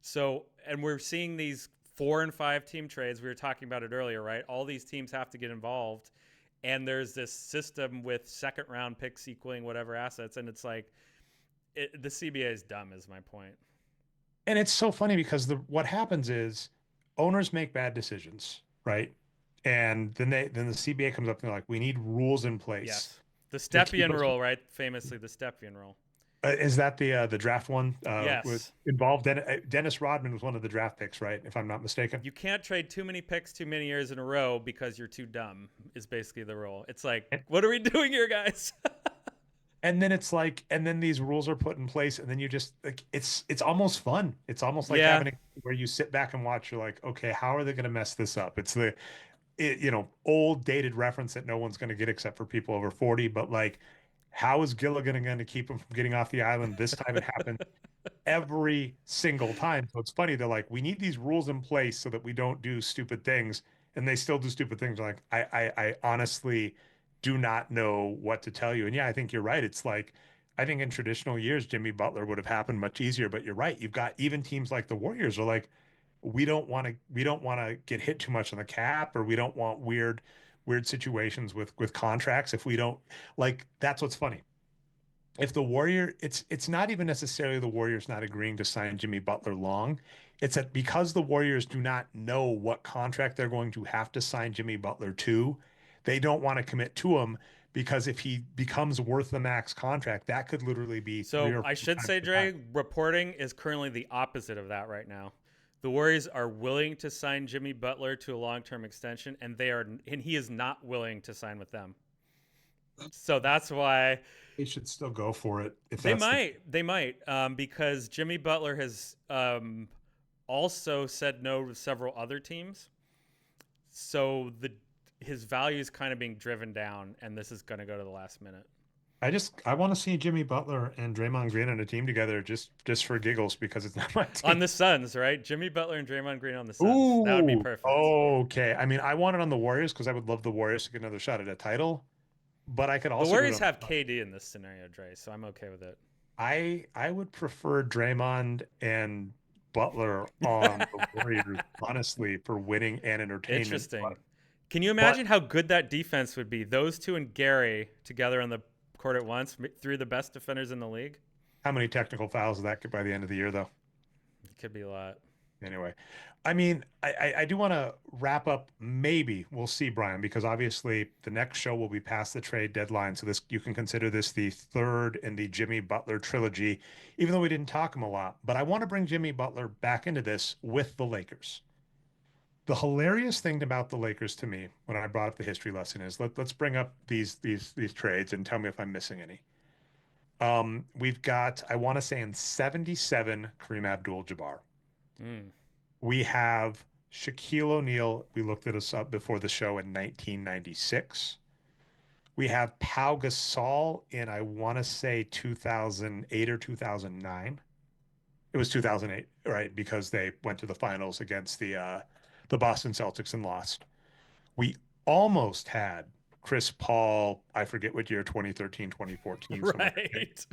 So, and we're seeing these 4 and 5 team trades. We were talking about it earlier, right? All these teams have to get involved. And there's this system with second round picks equaling whatever assets. And it's like, the CBA is dumb, is my point. And it's so funny because what happens is owners make bad decisions, right? And then the CBA comes up and they're like, we need rules in place Yes. The to keep Stepien us. rule, right? Famously, the Stepien rule. Is that the draft one with Yes. involved? Dennis Rodman was one of the draft picks, right? If I'm not mistaken. You can't trade too many picks too many years in a row because you're too dumb, is basically the rule. It's like, And, what are we doing here, guys? and then it's like, and then these rules are put in place, and then you just like it's almost fun. It's almost like Yeah. having where you sit back and watch. You're like, okay, how are they going to mess this up? It's old dated reference that no one's going to get except for people over 40. But like, how is Gilligan going to keep him from getting off the island this time? It happened every single time. So it's funny. They're like, we need these rules in place so that we don't do stupid things, and they still do stupid things. Like, I honestly do not know what to tell you. And yeah, I think you're right. It's like, I think in traditional years, Jimmy Butler would have happened much easier. But you're right. You've got even teams like the Warriors are like, we don't want to get hit too much on the cap, or we don't want weird situations with contracts if we don't like. That's what's funny. If the Warrior, it's not even necessarily the Warriors not agreeing to sign Jimmy Butler long. It's that because the Warriors do not know what contract they're going to have to sign Jimmy Butler to, they don't want to commit to him because if he becomes worth the max contract, that could literally be three So or I four should times say, the value. Dre, reporting is currently the opposite of that right now. The Warriors are willing to sign Jimmy Butler to a long-term extension, and he is not willing to sign with them. So that's why They should still go for it if they that's the. might, because Jimmy Butler has also said no to several other teams. So his value is kind of being driven down, and this is going to go to the last minute. I want to see Jimmy Butler and Draymond Green on a team together just for giggles because it's not my On team. the Suns, right? Jimmy Butler and Draymond Green on the Suns. That would be Ooh, perfect. okay. I mean, I want it on the Warriors because I would love the Warriors to get another shot at a title, but I could The also do it Warriors on the have Suns. KD in this scenario, Dre, so I'm okay with it. I would prefer Draymond and Butler on the Warriors, honestly, for winning and entertainment. Interesting. Can you But imagine how good that defense would be? Those two and Gary together on the court at once, three of the best defenders in the league. how many technical fouls will that get by the end of the year, though? It could be a lot. Anyway, I mean, I do want to wrap up. Maybe we'll see, Brian, because obviously the next show will be past the trade deadline. So this you can consider this the third in the Jimmy Butler trilogy, even though we didn't talk him a lot. But I want to bring Jimmy Butler back into this with the Lakers. The hilarious thing about the Lakers to me, when I brought up the history lesson, is let's bring up these trades and tell me if I'm missing any. We've got, I want to say in 77, Kareem Abdul-Jabbar. Mm. We have Shaquille O'Neal. We looked at us up before the show in 1996. We have Pau Gasol in, I want to say 2008 or 2009. It was 2008, right? Because they went to the finals against the Boston Celtics and lost. We almost had Chris Paul, I forget what year, 2013, 2014, somewhere. Right.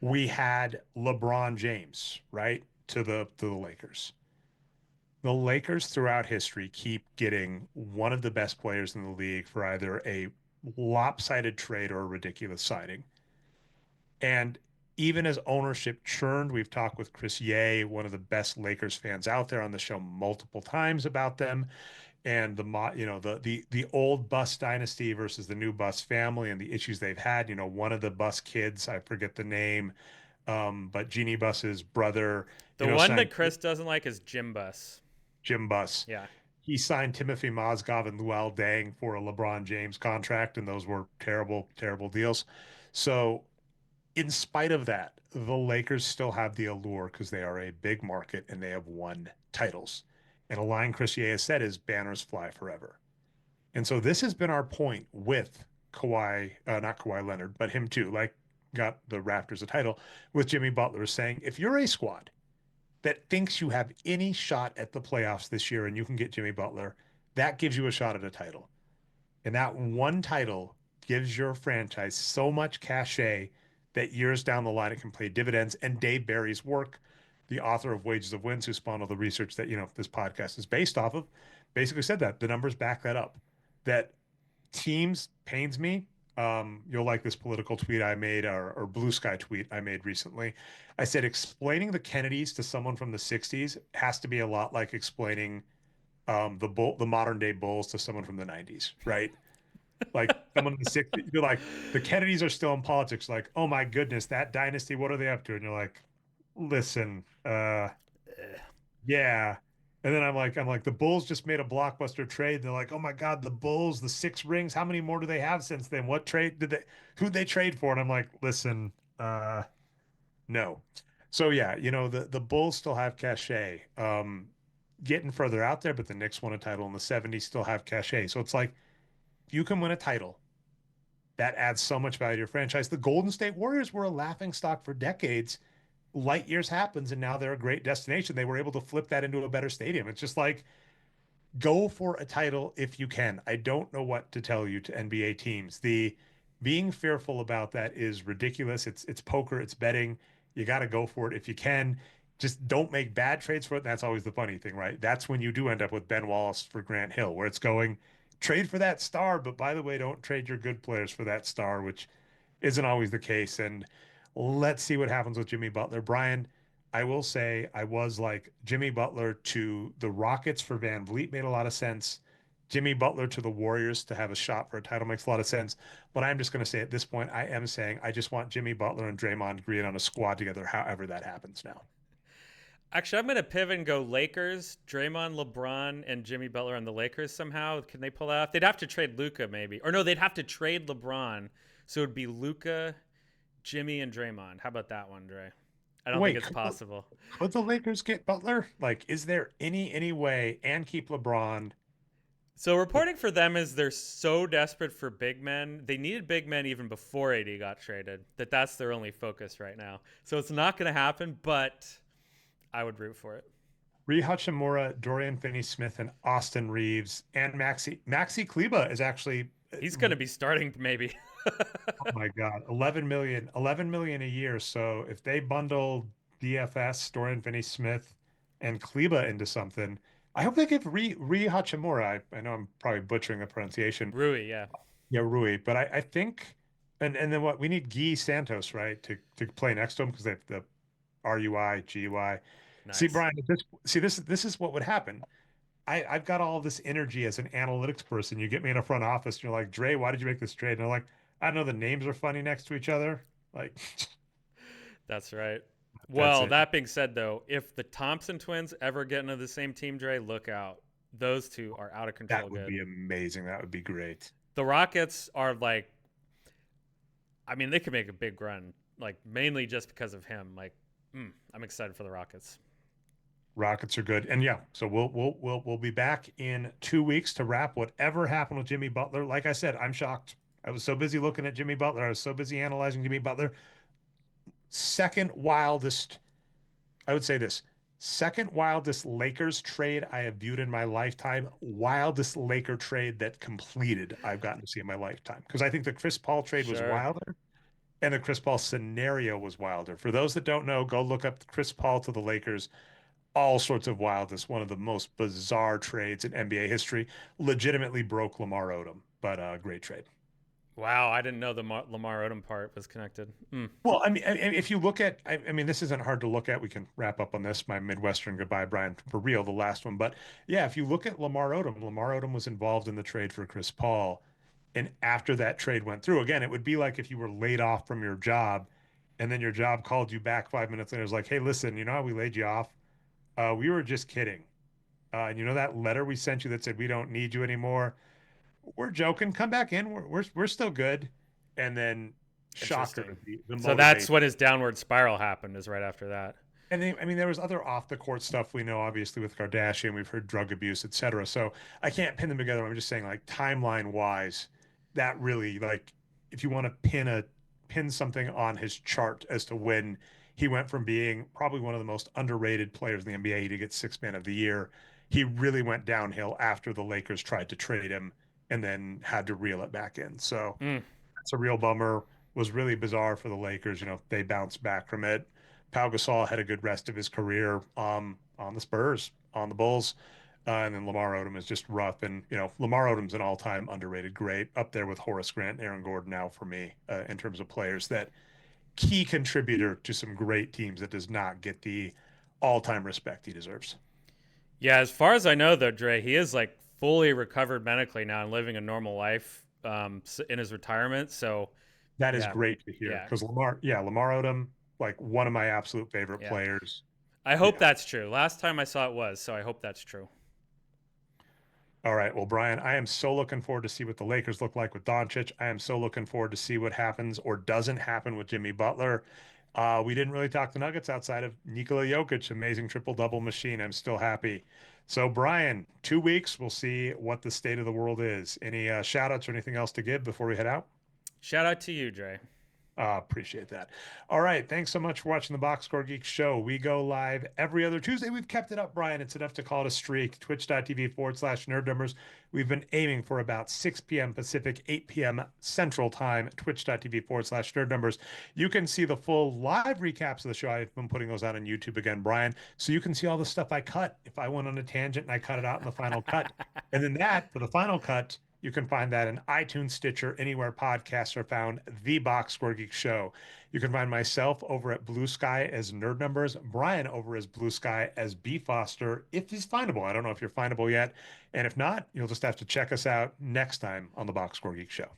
We had LeBron James, right? To the Lakers. The Lakers throughout history keep getting one of the best players in the league for either a lopsided trade or a ridiculous signing. And even as ownership churned, we've talked with Chris Ye, one of the best Lakers fans out there on the show multiple times about them and the old Bus dynasty versus the new Bus family and the issues they've had. One of the Bus kids, I forget the name, but Jeannie Bus's brother, The one signed that Chris doesn't like is Jim Bus. Jim Bus. Yeah. He signed Timothy Mozgov and Luol Deng for a LeBron James contract, and those were terrible, terrible deals. So, in spite of that, the Lakers still have the allure because they are a big market and they have won titles. And a line Chris Ye has said is banners fly forever. And so this has been our point with Kawhi, not Kawhi Leonard, but him too, like got the Raptors a title with Jimmy Butler saying, if you're a squad that thinks you have any shot at the playoffs this year and you can get Jimmy Butler, that gives you a shot at a title. And that one title gives your franchise so much cachet that years down the line it can pay dividends. And Dave Barry's work, the author of Wages of Wins, who spawned all the research that this podcast is based off of, basically said that the numbers back that up. That teams pains me. You'll like this political tweet I made or blue sky tweet I made recently. I said explaining the Kennedys to someone from the 60s has to be a lot like explaining the modern day Bulls to someone from the 90s, right? Like someone in the 60s, you're like, the Kennedys are still in politics, like, oh my goodness, that dynasty, what are they up to? And you're like, listen, yeah. And then I'm like, the Bulls just made a blockbuster trade. They're like, oh my God, the Bulls, the 6 rings. How many more do they have since then? What trade who'd they trade for? And I'm like, listen, no. So yeah, the Bulls still have cachet. Getting further out there, but the Knicks won a title in the 70s, still have cachet. So it's like, if you can win a title, that adds so much value to your franchise. The Golden State Warriors were a laughing stock for decades. Light years happens, and now they're a great destination. They were able to flip that into a better stadium. It's just like go for a title if you can. I don't know what to tell you to NBA teams. The being fearful about that is ridiculous. It's poker, it's betting. You got to go for it if you can. Just don't make bad trades for it. That's always the funny thing, right? That's when you do end up with Ben Wallace for Grant Hill, where it's going trade for that star, but by the way, don't trade your good players for that star, which isn't always the case. And let's see what happens with Jimmy Butler. Brian, I will say I was like Jimmy Butler to the Rockets for Van Vliet made a lot of sense. Jimmy Butler to the Warriors to have a shot for a title makes a lot of sense. But I'm just going to say at this point, I am saying I just want Jimmy Butler and Draymond Green on a squad together, however that happens now. Actually, I'm going to pivot and go Lakers. Draymond, LeBron, and Jimmy Butler on the Lakers somehow. Can they pull that off? They'd have to trade Luka maybe. Or no, they'd have to trade LeBron. So it would be Luka, Jimmy, and Draymond. How about that one, Dre? I don't think Wait, it's possible. could the Lakers get Butler? Like, is there any way and keep LeBron? So reporting for them is they're so desperate for big men. They needed big men even before AD got traded. That's their only focus right now. So it's not going to happen, but I would root for it. Rui Hachimura, Dorian Finney-Smith, and Austin Reeves, and Maxi Kleba is actually, He's going to be starting maybe. oh my God, 11 million a year. So if they bundle DFS, Dorian Finney-Smith, and Kleba into something, I hope they give Rui Hachimura. I know I'm probably butchering the pronunciation. Rui, yeah. Yeah, Rui, but I think, and then what we need Guy Santos, right, to play next to him because they have the RUI, GUI. See, Nice. Brian, this is what would happen. I've got all this energy as an analytics person. You get me in a front office, and you're like, Dre, why did you make this trade? And I'm like, I don't know, the names are funny next to each other. Like, That's right. that's Well, it. that being said, though, if the Thompson twins ever get into the same team, Dre, look out. Those two are out of control That would good. be amazing. That would be great. The Rockets are like, I mean, they could make a big run, like mainly just because of him. Like, I'm excited for the Rockets. Rockets are good. And yeah, so we'll be back in 2 weeks to wrap whatever happened with Jimmy Butler. Like I said, I'm shocked. I was so busy looking at Jimmy Butler. I was so busy analyzing Jimmy Butler. Second wildest, I would say this, second wildest Lakers trade I have viewed in my lifetime. Wildest Laker trade that completed I've gotten to see in my lifetime. Because I think the Chris Paul trade was Sure. wilder and the Chris Paul scenario was wilder. For those that don't know, go look up Chris Paul to the Lakers. All sorts of wildness. One of the most bizarre trades in NBA history. Legitimately broke Lamar Odom, but great trade. Wow, I didn't know the Lamar Odom part was connected. Well, I mean, if you look at, I mean, this isn't hard to look at. We can wrap up on this. My Midwestern goodbye, Brian, for real, the last one. But yeah, if you look at Lamar Odom was involved in the trade for Chris Paul. And after that trade went through, again, it would be like if you were laid off from your job and then your job called you back 5 minutes later. It was like, hey, listen, you know how we laid you off? We were just kidding. And you know that letter we sent you that said we don't need you anymore? We're joking. Come back in. We're still good. And then shocker, Interesting. the So that's motivation. when his downward spiral happened, is right after that. And then, I mean, there was other off the court stuff we know, obviously, with Kardashian. We've heard drug abuse, et cetera. So I can't pin them together. I'm just saying, like, timeline wise, that really, like, if you want to pin something on his chart as to when he went from being probably one of the most underrated players in the NBA to get six man of the year, he really went downhill after the Lakers tried to trade him and then had to reel it back in. So Mm, it's a real bummer. Was really bizarre for the Lakers. You know, they bounced back from it. Pau Gasol had a good rest of his career on the Spurs, on the Bulls. And then Lamar Odom is just rough. And, you know, Lamar Odom's an all time underrated great, up there with Horace Grant and Aaron Gordon now for me, in terms of players that key contributor to some great teams that does not get the all time respect he deserves. yeah, as far as I know, though, Dre, he is like fully recovered medically now and living a normal life in his retirement. So, That is yeah, great to hear yeah, because Lamar Odom, like one of my absolute favorite yeah. players. I hope Yeah. that's true. Last time I saw it was, so I hope that's true. All right. Well, Brian, I am so looking forward to see what the Lakers look like with Doncic. I am so looking forward to see what happens or doesn't happen with Jimmy Butler. We didn't really talk the Nuggets outside of Nikola Jokic, amazing triple double machine. I'm still happy. So, Brian, 2 weeks, we'll see what the state of the world is. Any shout outs or anything else to give before we head out? Shout out to you, Dre. Appreciate that. All right. Thanks so much for watching the Box Score Geek show. We go live every other Tuesday. We've kept it up, Brian. It's enough to call it a streak. Twitch.tv/nerd numbers. We've been aiming for about 6 p.m. Pacific, 8 p.m. Central Time. Twitch.tv/nerd numbers. You can see the full live recaps of the show. I've been putting those out on YouTube again, Brian. So you can see all the stuff I cut. If I went on a tangent and I cut it out in the final cut. And then that, for the final cut, you can find that in iTunes, Stitcher, anywhere podcasts are found, The Box Score Geek Show. You can find myself over at Blue Sky as Nerd Numbers, Brian over as Blue Sky as B Foster, if he's findable. I don't know if you're findable yet. And if not, you'll just have to check us out next time on The Box Score Geek Show.